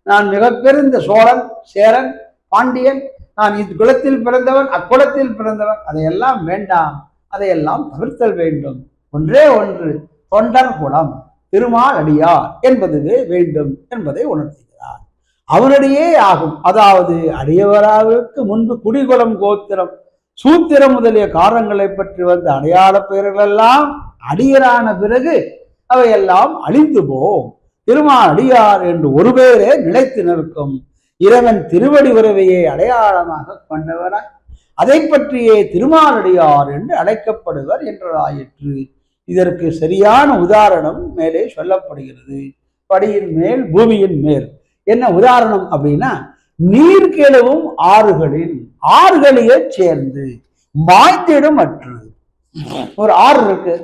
நான் மிக பெருந்த சோழன், சேரன், பாண்டியன், நான் இக்குலத்தில் பிறந்தவன், அக்குலத்தில் பிறந்தவன், அதையெல்லாம் வேண்டாம். அதையெல்லாம் தவிர்த்தல் வேண்டும். ஒன்றே ஒன்று, தொண்டர் குலம் திருமாலடியார் என்பதுவே வேண்டும் என்பதை உணர்த்துகிறார். அவனுடையே ஆகும். அதாவது அடியவராவிற்கு முன்பு குடிகுலம் கோத்திரம் சூத்திரம் முதலிய காரணங்களை பற்றி வந்த அடையாள பெயர்கள் எல்லாம் அடியரான பிறகு அவையெல்லாம் அழிந்து போம். திருமால் அடியார் என்று ஒரு பேரே நிலைத்து நிற்கும். இறைவன் திருவடி உறவையை அடையாளமாக கொண்டவராய் அதை பற்றியே திருமாலடியார் என்று அழைக்கப்படுவர் என்றதாயிற்று. இதற்கு சரியான உதாரணம் மேலே சொல்லப்படுகிறது. படியின் மேல் பூமியின் மேல் என்ன உதாரணம் அப்படின்னா, நீர் கெழுவும் ஆறுகளையே சேர்ந்து மாய்த்திடும் அற்று. ஒரு ஆறு இருக்கு,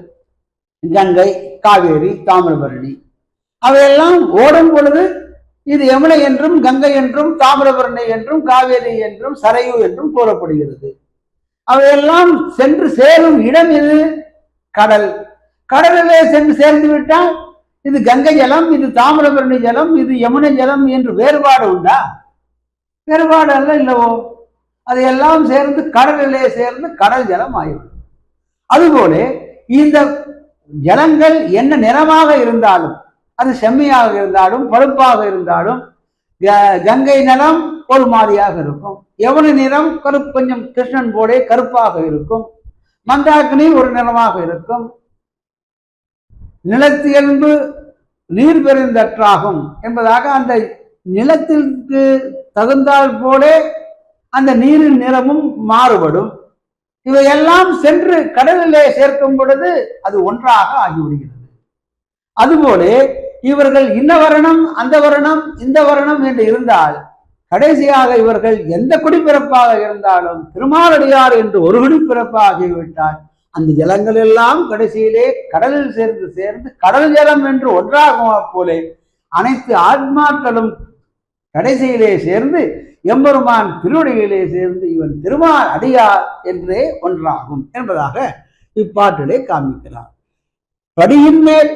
கங்கை, காவேரி, தாமிரபரணி. அவையெல்லாம் ஓடும் பொழுது இது யமுனை என்றும் கங்கை என்றும் தாமிரபரணி என்றும் காவேரி என்றும் சரையு என்றும் கூறப்படுகிறது. அவையெல்லாம் சென்று சேரும் இடம் இது கடல். கடலிலே சென்று சேர்ந்து விட்டால் இது கங்கை ஜலம், இது தாமிரபரணி ஜலம், இது யமுனை ஜலம் என்று வேறுபாடு உண்டா? வேறுபாடு அல்ல இல்லவோ? அதையெல்லாம் சேர்ந்து கடலிலே சேர்ந்து கடல் ஜலம் ஆகிவிடும். அதுபோல இந்த ஜலங்கள் என்ன நிறமாக இருந்தாலும், அது செம்மையாக இருந்தாலும் பழுப்பாக இருந்தாலும், கங்கை நிறம் ஒரு மாதிரியாக இருக்கும், யமுனை நிறம் கொஞ்சம் கிருஷ்ணன் போலே கருப்பாக இருக்கும், மந்தாக்கினி ஒரு நிறமாக இருக்கும். நிலத்தியல்பு நீர் பெருந்தற்றாகும் என்பதாக அந்த நிலத்திற்கு தகுந்தால் போலே அந்த நீரின் நிறமும் மாறுபடும். இவையெல்லாம் சென்று கடலிலே சேர்க்கும் பொழுது அது ஒன்றாக ஆகிவிடுகிறது. அதுபோல இவர்கள் இந்த வருணம் அந்த வருணம் இந்த வருணம் என்று இருந்தால் கடைசியாக இவர்கள் எந்த குடிப்பிறப்பாக இருந்தாலும் திருமாலடியார் என்று ஒரு குடிப்பிறப்பாகிவிட்டால் அந்த ஜலங்கள் எல்லாம் கடைசியிலே கடலில் சேர்ந்து கடல் ஜலம் என்று ஒன்றாகுமா போலே அனைத்து ஆத்மாக்களும் கடைசியிலே சேர்ந்து எம்பெருமான் திருவடிகளிலே சேர்ந்து இவன் திருமால் அடியார் என்றே ஒன்றாகும் என்பதாக இப்பாட்டிலே காண்பிக்கிறார். படியின் மேல்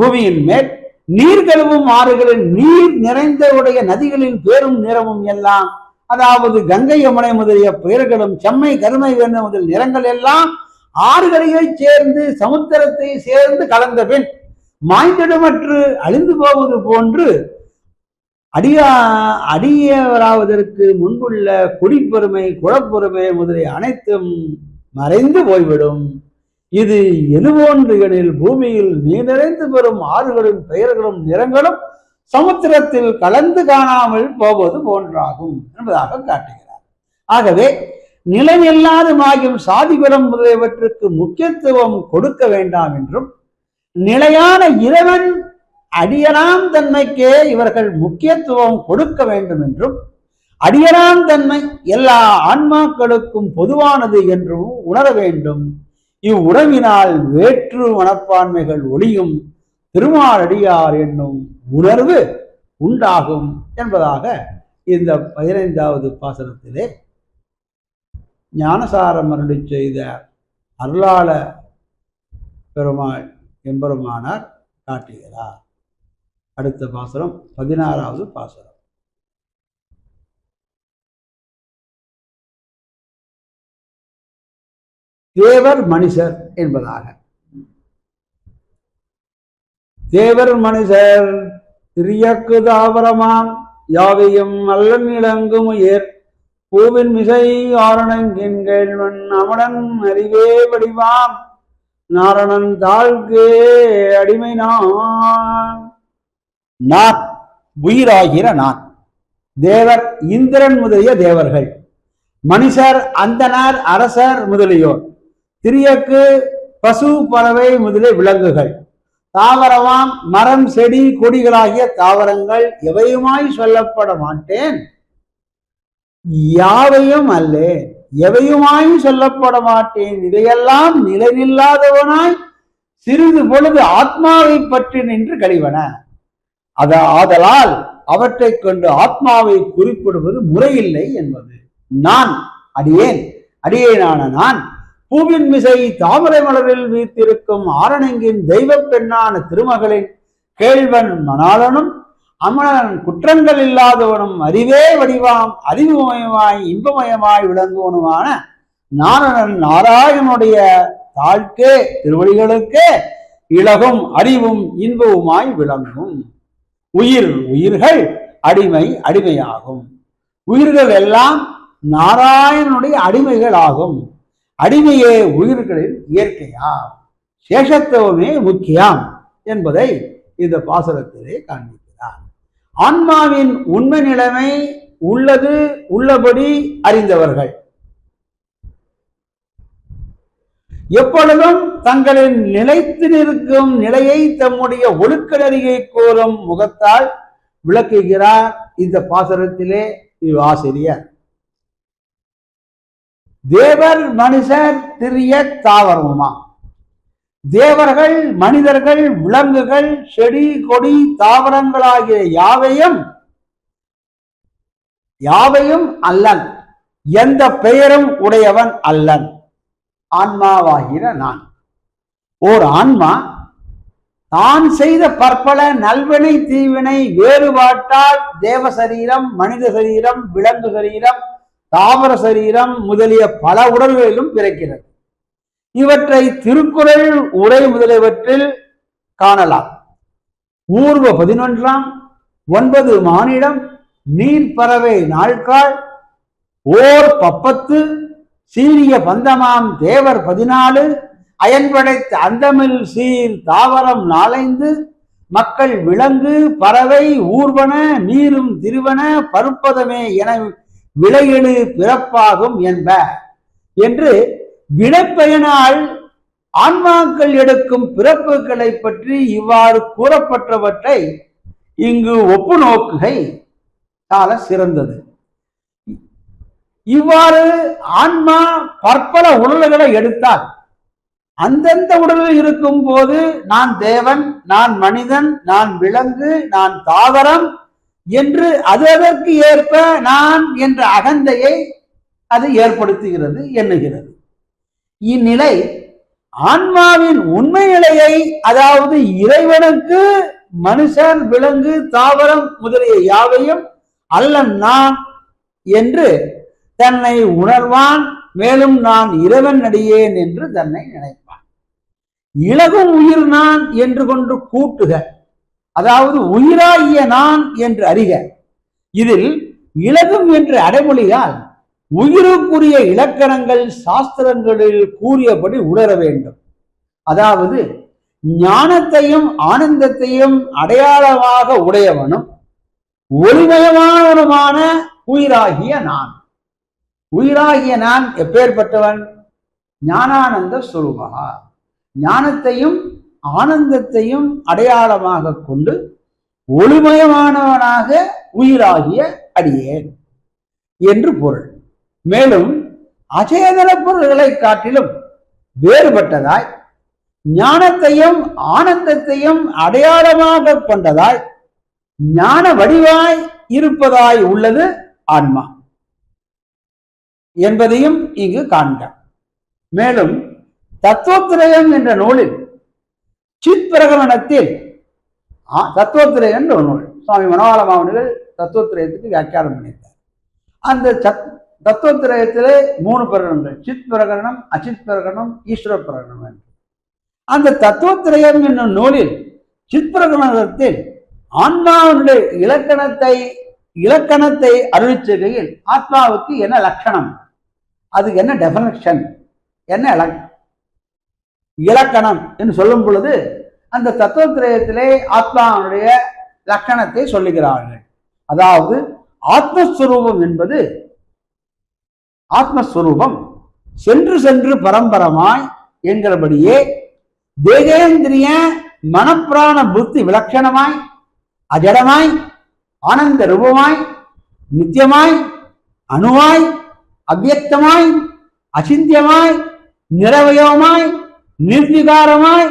பூமியின் மேல் நீர் கழுவும் ஆறுகளின் நீர் நிறைந்த உடைய நதிகளின் பேரும் நிறமும் எல்லாம், அதாவது கங்கை யமுனை முதலிய பெயர்களும் செம்மை கருமை வெண்ண முதல் நிறங்கள் எல்லாம் ஆறுகளையே சேர்ந்து சமுத்திரத்தை சேர்ந்து கலந்த பின் மாய்ந்திடமற்று அழிந்து போவது போன்று அடியவராவதற்கு முன்புள்ள குடிப்பெருமை குழப்பெருமை முதலிய அனைத்தும் மறைந்து போய்விடும். இது எதுபோன்று எனில் பூமியில் நீர் நிறைந்து பெறும் ஆறுகளின் பெயர்களும் நிறங்களும் சமுத்திரத்தில் கலந்து காணாமல் போவது போன்றாகும் என்பதாக காட்டுகிறார். ஆகவே நிலையில்லாதமாகும் சாதிபுரம் முதலியவற்றுக்கு முக்கியத்துவம் கொடுக்க வேண்டாம் என்றும், நிலையான இறைவன் அடியராம் தன்மைக்கே இவர்கள் முக்கியத்துவம் கொடுக்க வேண்டும் என்றும், அடியராம் தன்மை எல்லா ஆன்மாக்களுக்கும் பொதுவானது என்றும் உணர வேண்டும். இவ்வுணவினால் வேற்று மனப்பான்மைகள் ஒளியும் திருமாலடியார் என்னும் உணர்வு உண்டாகும் என்பதாக இந்த 15வது பாசனத்திலே ஞானசாரம் அருளி செய்த அருளாள பெருமாள் எம்பெருமானார் காட்டுகிறார். அடுத்த பாசனம் 16வது பாசனம். தேவர் மனுஷர் என்பதாக. தேவர் மனுஷர் திரியக்கு தாவரமாம் யாவையும் அல்லன் இளங்கும் உயர் பூவின் மிசை ஆரணங்கின் கேள்வன் அமடன் அறிவே வடிவாம் நாரணன் தாழ்கே அடிமை நான் உயிராகிற நான். தேவர் இந்திரன் முதலிய தேவர்கள், மனுஷர் அந்தனர் அரசர் முதலியோர், திரியக்கு பசு பறவை முதலிய விலங்குகள், தாவரமாம் மரம் செடி கொடிகளாகிய தாவரங்கள் எவையுமாய் சொல்லப்பட மாட்டேன், யாவையும் அல்லேன் எவையுமாய் சொல்லப்பட மாட்டேன். இதையெல்லாம் நிலையில்லாதவனாய் சிறிது பொழுது ஆத்மாவை பற்றி நின்று கழிவன. ஆதலால் அவற்றை கொண்டு ஆத்மாவை குறிப்பிடுவது முறையில்லை என்பது. நான் அடியேனான நான் பூவின் மிசை தாமரை மலரில் வீத்திருக்கும் ஆரணங்கின் தெய்வ பெண்ணான திருமகளின் கேள்வன் மணாளனும் அமணன் குற்றங்கள் இல்லாதவனும் அறிவே வடிவாம் அறிவுமயமாய் இன்பமயமாய் விளங்குவனுமான நாரணன் நாராயணனுடைய தாழ்க்கே திருவடிகளுக்கே இலகும் அறிவும் இன்பவுமாய் விளங்கும். உயிர்கள் அடிமையாகும். உயிர்கள் எல்லாம் நாராயணனுடைய அடிமைகள் ஆகும். அடிமையே உயிர்களின் இயற்கையா, சேஷத்துவமே முக்கியம் என்பதை இந்த பாசுரத்திலே காண்பிக்கிறார். ஆன்மாவின் உண்மை நிலைமை உள்ளது உள்ளபடி அறிந்தவர்கள் எப்பொழுதும் தங்களின் நிலைத்து நிற்கும் நிலையை தம்முடைய ஒழுக்க நெறியை கூறும் முகத்தால் விளக்குகிறார் இந்த பாசுரத்திலே ஆசிரியர். தேவர் மனுஷர் திரிய தாவரமுமா, தேவர்கள் மனிதர்கள் விலங்குகள் செடி கொடி தாவரங்களாகிய யாவையும் அல்லன், எந்த பெயரும் உடையவன் அல்லன், ஆன்மாவாகிற நான். ஓர் ஆன்மா தான் செய்த பற்பல நல்வினை தீவினை வேறுபாட்டால் தேவ சரீரம், மனித சரீரம், விலங்கு சரீரம், தாவர சரீரம் முதலிய பல உடல்களிலும் பிறக்கிறது. இவற்றை திருக்குறள் உரை முதலியவற்றில் காணலாம். ஊர்வ 11 9 மானிடம் நீர்பறவை நாள்காள் ஓர் பப்பத்து சீரிய பந்தமாம் தேவர் 14 அயன்படைத்த அந்தமில் சீர் தாவரம் 4 மக்கள் விலங்கு பறவை ஊர்வன நீரும் திருவன பருப்பதமே என விளையெழு பிறப்பாகும் என்ப என்று வினைப்பயனால் ஆன்மாக்கள் எடுக்கும் பிறப்புகளை பற்றி இவ்வாறு கூறப்பட்டவற்றை இங்கு ஒப்பு நோக்குகை சால சிறந்தது. இவ்வாறு ஆன்மா பற்பல உடல்களை எடுத்தால் அந்தந்த உடலில் இருக்கும் போது நான் தேவன், நான் மனிதன், நான் விலங்கு, நான் தாவரம் என்று அதற்கு ஏற்ப நான் என்ற அகந்தையை அது ஏற்படுத்துகிறது, எண்ணுகிறது. இந்நிலை ஆன்மாவின் உண்மை நிலையை, அதாவது இறைவனுக்கு மனுஷன் விலங்கு தாவரம் முதலிய யாவையும் அல்லன் நான் என்று தன்னை உணர்வான். மேலும் நான் இறைவன் அடியேன் என்று தன்னை நினைப்பான். இலகும் உயிர் நான் என்று கொண்டு கூட்டுக, அதாவது உயிராகிய நான் என்று அறிக. இதில் இலகும் என்று அடைமொழியால் உயிருக்குரிய இலக்கணங்கள் சாஸ்திரங்களில் கூறியபடி உணர வேண்டும். அதாவது ஞானத்தையும் ஆனந்தத்தையும் அடையாளமாக உடையவனும் ஒளிமயமானவனுமான உயிராகிய நான். உயிராகிய நான் எப்பேற்பட்டவன்? ஞானானந்த சுரூபா. ஞானத்தையும் ஆனந்தத்தையும் அடையாளமாக கொண்டு ஒளிமயமானவனாக உயிராகிய அடியேன் என்று பொருள். மேலும் அச்சேதன பொருள்களை காட்டிலும் வேறுபட்டதாய் ஞானத்தையும் ஆனந்தத்தையும் அடையாளமாக கொண்டதாய் ஞான வடிவாய் இருப்பதாய் உள்ளது ஆன்மா என்பதையும் இங்கு காண்க. மேலும் தத்துவத்திரயம் என்ற நூலில் சித் பிரகரணத்தில் தத்துவத்திரயம் என்ற ஒரு நூல் சுவாமி மனோபால மாமுனிகள் தத்துவத்திரயத்துக்கு வியாக்கியானம் பண்ணியிருந்தார். அந்த தத்துவத்திரயத்திலே 3 பிரகரணங்கள், சித் பிரகரணம், அச்சித் பிரகரணம், ஈஸ்வர பிரகரணம் என்று. அந்த தத்துவத்திரயம் என்னும் நூலில் சித் பிரகரணத்தில் ஆன்மாவுடைய இலக்கணத்தை அருளிச்செய்கையில் ஆத்மாவுக்கு என்ன லட்சணம், அதுக்கு என்ன டெஃபினிஷன், என்ன இலக்கணம் என்று சொல்லும் பொழுது அந்த தத்துவத்திரயத்திலே ஆத்மாவுடைய லட்சணத்தை சொல்லுகிறார்கள். அதாவது ஆத்மஸ்வரூபம் என்பது, ஆத்மஸ்வரூபம் சென்று சென்று பரம்பரமாய் என்கிறபடியே தேகேந்திரிய மனப்பிராண புத்தி விலட்சணமாய் அஜடமாய் ஆனந்த ரூபமாய் நித்தியமாய் அணுவாய் அவ்யக்தமாய் அசிந்தியமாய் நிரவயமாய் நிர்விகாரமாய்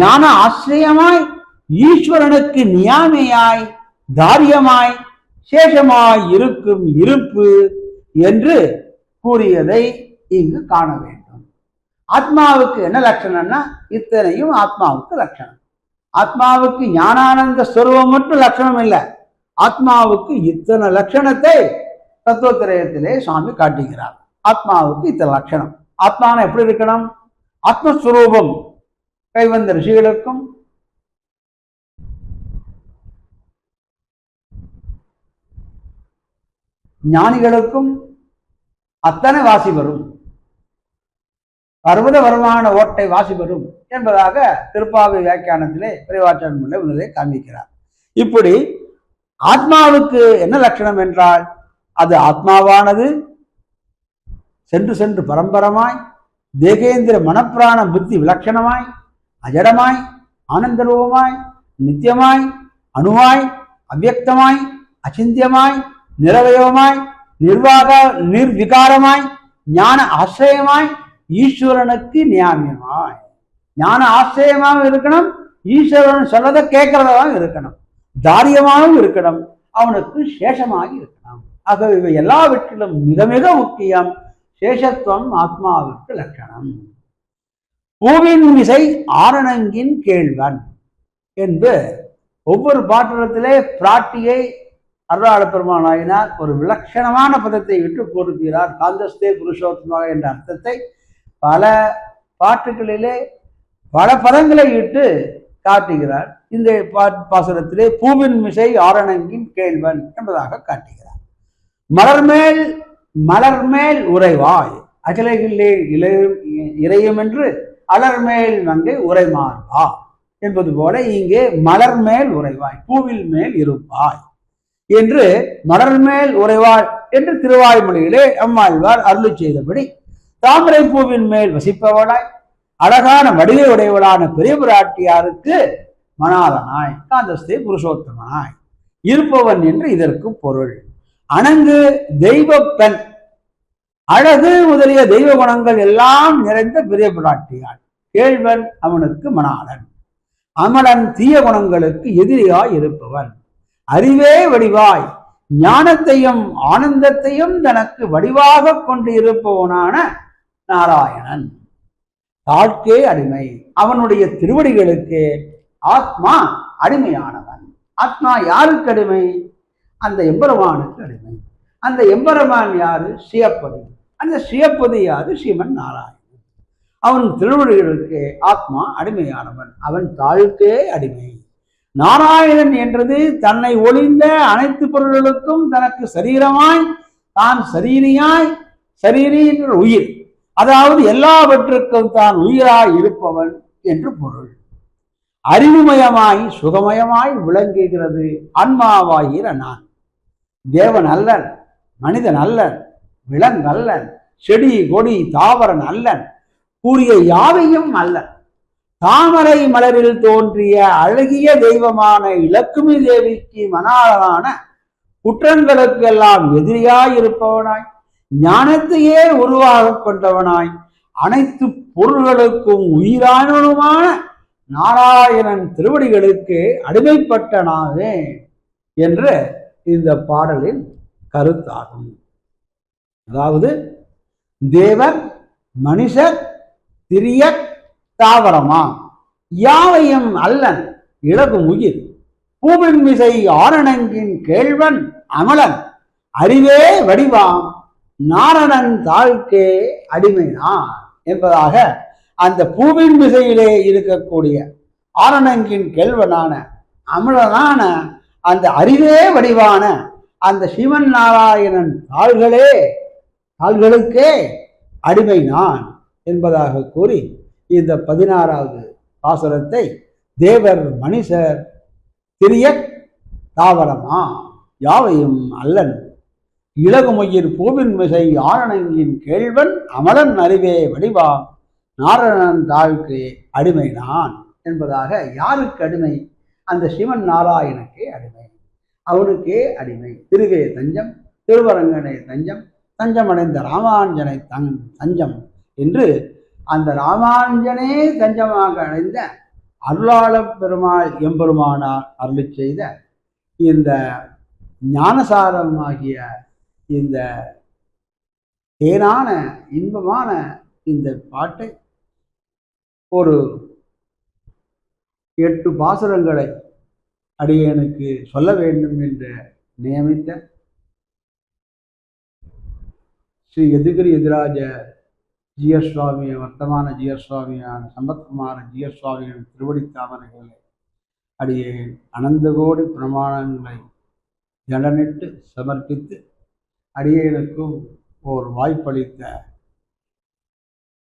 ஞான ஆசிரியமாய் ஈஸ்வரனுக்கு நியாமையாய் தாரியமாய் சேஷமாய் இருக்கும் இருப்பு என்று கூறியதை இங்கு காண வேண்டும். ஆத்மாவுக்கு என்ன லட்சணம்னா இத்தனையும் ஆத்மாவுக்கு லட்சணம். ஆத்மாவுக்கு ஞானானந்த ஸ்வரூபம் மட்டும் லட்சணம் இல்லை, ஆத்மாவுக்கு இத்தனை லட்சணத்தை தத்துவத்திரயத்திலே சுவாமி காட்டுகிறார். ஆத்மாவுக்கு இத்தனை லட்சணம். ஆத்மான எப்படி இருக்கணும்? ஆத்மஸ்வரூபம் கைவந்த ரிஷிகளுக்கும் ஞானிகளுக்கும் அத்தனை வாசி வரும். பர்வத வருமான ஓட்டை வாசி பெறும் என்பதாக திருப்பாவை வியாக்கியானத்திலே பெரியவாச்சான் பிள்ளை உணரை காண்பிக்கிறார். இப்படி ஆத்மாவுக்கு என்ன லட்சணம் என்றால், அது ஆத்மாவானது சென்று சென்று பரம்பரமாய் தேகேந்திர மனப்பிராண புத்தி விலட்சணமாய் அஜடமாய் ஆனந்தரூபமாய் நித்தியமாய் அணுவாய் அவ்யக்தமாய் அச்சிந்தியமாய் நிரவயவமாய் நிர்விகாரமாய் ஞான ஆசிரியமாய் ஈஸ்வரனுக்கு நியாமியமாய். ஞான ஆசிரியமாகவும் இருக்கணும், ஈஸ்வரன் சொல்லதை கேட்கிறதாகவும் இருக்கணும், தாரியமாகவும் இருக்கணும், அவனுக்கு சேஷமாகி இருக்கணும். ஆகவே இவை எல்லாவற்றிலும் மிக மிக முக்கியம். சேஷத்துவம் ஆத்மாவிற்கு லட்சணம். பூவின் மிசை ஆரணங்கின் கேள்வன் என்று ஒவ்வொரு பாத்திரத்திலே பிராட்டியை அருளாள பெருமானாயினார் ஒரு விலட்சணமான பதத்தை விட்டு கூறுகிறார். காந்தஸ்தே புருஷோத்தமாக என்ற அர்த்தத்தை பல பாட்டுகளிலே பல பதங்களை இட்டு காட்டுகிறார். இந்த பாசுரத்திலே பூவின் மிசை ஆரணங்கின் கேள்வன் என்பதாக காட்டுகிறார். மலர்மேல் உறைவாய் அகிலகில்லே இறையும் என்று அலர்மேல் மங்கை உரைமார்வா என்பது போல இங்கே மலர்மேல் உறைவாய், பூவில் மேல் இருப்பாய் என்று மலர்மேல் உறைவாய் என்று திருவாய்மொழியிலே அம்மாழ்வார் அருளி செய்தபடி தாமரை பூவின் மேல் வசிப்பவளாய் அழகான வடிவை உடையவளான பெரிய பிராட்டியாருக்கு மணாளனாய் காந்தஸ்தே புருஷோத்தமனாய் இருப்பவன் என்று இதற்கு பொருள். அணங்கு தெய்வ பெண், அழகு முதலிய தெய்வ குணங்கள் எல்லாம் நிறைந்த பெரிய பிராட்டியார். கேள்வன் அவனுக்கு மணாளன். அமலன் தீய குணங்களுக்கு எதிரியாய் இருப்பவன். அறிவே வடிவாய் ஞானத்தையும் ஆனந்தத்தையும் தனக்கு வடிவாக கொண்டு இருப்பவனான நாராயணன். தாழ்க்கே அடிமை, அவனுடைய திருவடிகளுக்கு ஆத்மா அடிமையானவன். ஆத்மா யாருக்கு அடிமை? அந்த எம்பெருமானுக்கு அடிமை. அந்த எம்பெருமான் யாரு? சிவப்பதி. அந்த சிவப்பதி யாரு? சிவன் நாராயணன். அவன் திருவடிகளுக்கு ஆத்மா அடிமையானவன். அவன் தாழ்க்கே அடிமை. நாராயணன் என்றது தன்னை ஒளிந்த அனைத்து பொருள்களுக்கும் தனக்கு சரீரமாய் தான் சரீரி என்ற உயிர், அதாவது எல்லாவற்றுக்கும் தான் உயிராய் இருப்பவன் என்று பொருள். அறிவுமயமாய் சுகமயமாய் விளங்குகிறது ஆன்மாவாகிற நான். தேவன் அல்லன், மனிதன் அல்லன், விலங்கல்லன், செடி கொடி தாவரன் அல்லன், கூறிய யாவையும் அல்லன். தாமரை மலரில் தோன்றிய அழகிய தெய்வமான இலக்குமி தேவிக்கு மணாளனான குற்றங்களுக்கு எல்லாம் எதிரியாயிருப்பவனாய் ஞானத்தையே உருவாக கொண்டவனாய் அனைத்து பொருள்களுக்கும் உயிரானவனுமான நாராயணன் திருவடிகளுக்கு அடிமைப்பட்டனாவே என்று இந்த பாடலின் கருத்தாகும். அதாவது தேவர் மனுஷர் திரிய தாவரமா யாவையும் அல்லன் இலகும் உயிர் பூவின் மிசை ஆரணங்கின் கேள்வன் அமலன் அறிவே வடிவாம் நாரணன் தாழ்க்கே அடிமைனான் என்பதாக அந்த பூவின் மிசையிலே இருக்கக்கூடிய ஆரணங்கின் கேள்வனான அமலனான அந்த அறிவே வடிவான அந்த சிவன் நாராயணன் தாள்களுக்கே அடிமை நான் என்பதாக கூறி இந்த 16வது பாசுரத்தை தேவர் மனுஷர் திரிய தாவரமா யாவையும் அல்லன் இலகுமயிர் பூவின் மிசை ஆரணங்கின் கேள்வன் அமலன் அறிவே வடிவாம் நாரணன் தாழ்க்கு அடிமை நான் என்பதாக யாருக்கு அடிமை? அந்த சிவன் நாராயணனுக்கே அடிமை, அவனுக்கே அடிமை. திருவே தஞ்சம், திருவரங்கனை தஞ்சம், தஞ்சமடைந்த ராமாஞ்சனை தஞ்சம் என்று அந்த ராமாஞ்சனே தஞ்சமாக அடைந்த அருளாள பெருமாள் எம்பெருமானார் அருளி செய்த இந்த ஞானசாரமாகிய இந்த தேனான இன்பமான இந்த பாட்டை ஒரு 8 பாசுரங்களை அடியேனுக்கு சொல்ல வேண்டும் என்று நியமித்த ஸ்ரீ எதுகிரி எதிராஜ ஜிஎஸ் சுவாமி வர்த்தமான ஜிஎஸ் சுவாமியான சம்பத்குமார ஜிஎஸ் சுவாமியின் திருவடி தாமரைகளை அடியேன் அனந்த கோடி பிரமாணங்களை ஜடனிட்டு சமர்ப்பித்து அடியேனுக்கும் ஓர் வாய்ப்பளித்த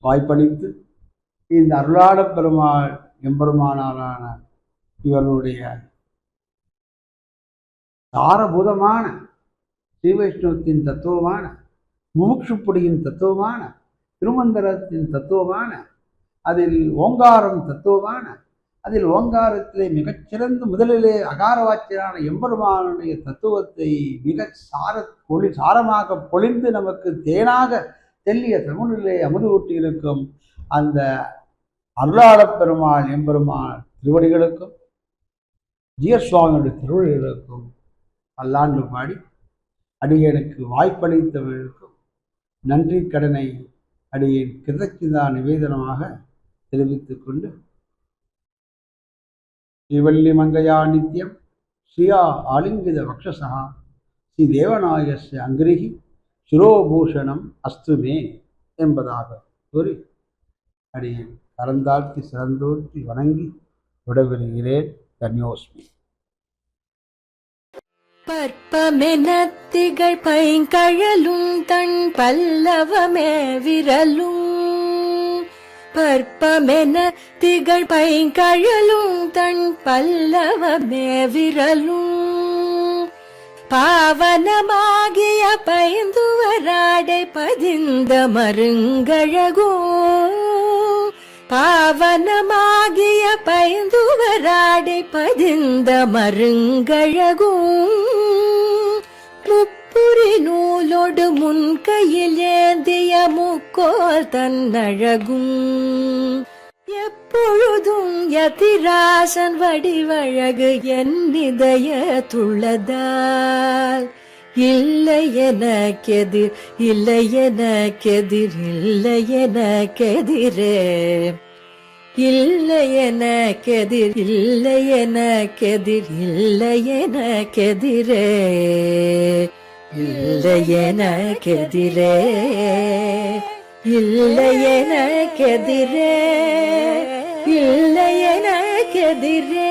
வாய்ப்பளித்து இந்த அருளாளப் பெருமாள் எம்பெருமானாரான இவர்களுடைய சாரபூதமான ஸ்ரீ வைஷ்ணவத்தின் தத்துவமான முமுட்சுப்படியின் தத்துவமான திருமந்திரத்தின் தத்துவமான அதில் ஓங்காரம் தத்துவமான அதில் ஓங்காரத்திலே மிகச்சிறந்த முதலிலே அகாரவாச்சியரான எம்பெருமானுடைய தத்துவத்தை மிக சாரமாக பொழிந்து நமக்கு தேனாக தெல்லிய தமிழிலே அமுது ஊட்டி இருக்கும் அந்த அருளாளப் பெருமாள் எம்பெருமாள் திருவடிகளுக்கும் ஜீயர் சுவாமியுடைய திருவடிகளுக்கும் பல்லாண்டு பாடி அடியனுக்கு வாய்ப்பளித்தவர்களுக்கும் நன்றி கடனை அடியேன் கிருதச்சிதா நிவேதனமாக தெரிவித்துக் கொண்டு ஸ்ரீவல்லி மங்கையா நித்யம் ஸ்ரீயா ஆலிங்கித வக்ஷசா ஸ்ரீ தேவநாயகஸ்ய அங்கிரிகி சிரோபூஷணம் அஸ்துமே என்பதாக கூறி அடியேன் கரந்தாழ்த்தி சிறந்தோற்றி வணங்கி விடைபெறுகிறேன். தன்யோஸ்மி. பற்பமென திகழ் பைங்கழலும் தன் பல்லவமே விரலும் பற்பமென திகழ் பைங்கழலும் தன் பல்லவமே விரலும் பாவனமாகிய பைந்துவராடை பதிந்த மருங்கழகும் பாவனமாகிய பைந்துவராடை பதிந்த மருங்கழகும் முப்புரி நூலோடு முன்கையில் ஏந்திய முக்கோல் தன்னழகும் எப்பொழுதும் யதிராசன் வடிவழகு என் இதயத்துள்ளதால் இல்லை எனக்கெதிர் இல்லை எனக்கெதிர் இல்லை எனக்கெதிரே இல்லை எனக்கெதிர் இல்லை எனக்கெதிர் இல்லை எனக்கெதிரே இல்லை எனக்கெதிரே இல்லை எனக்கெதிரே இல்லை எனக்கெதிரே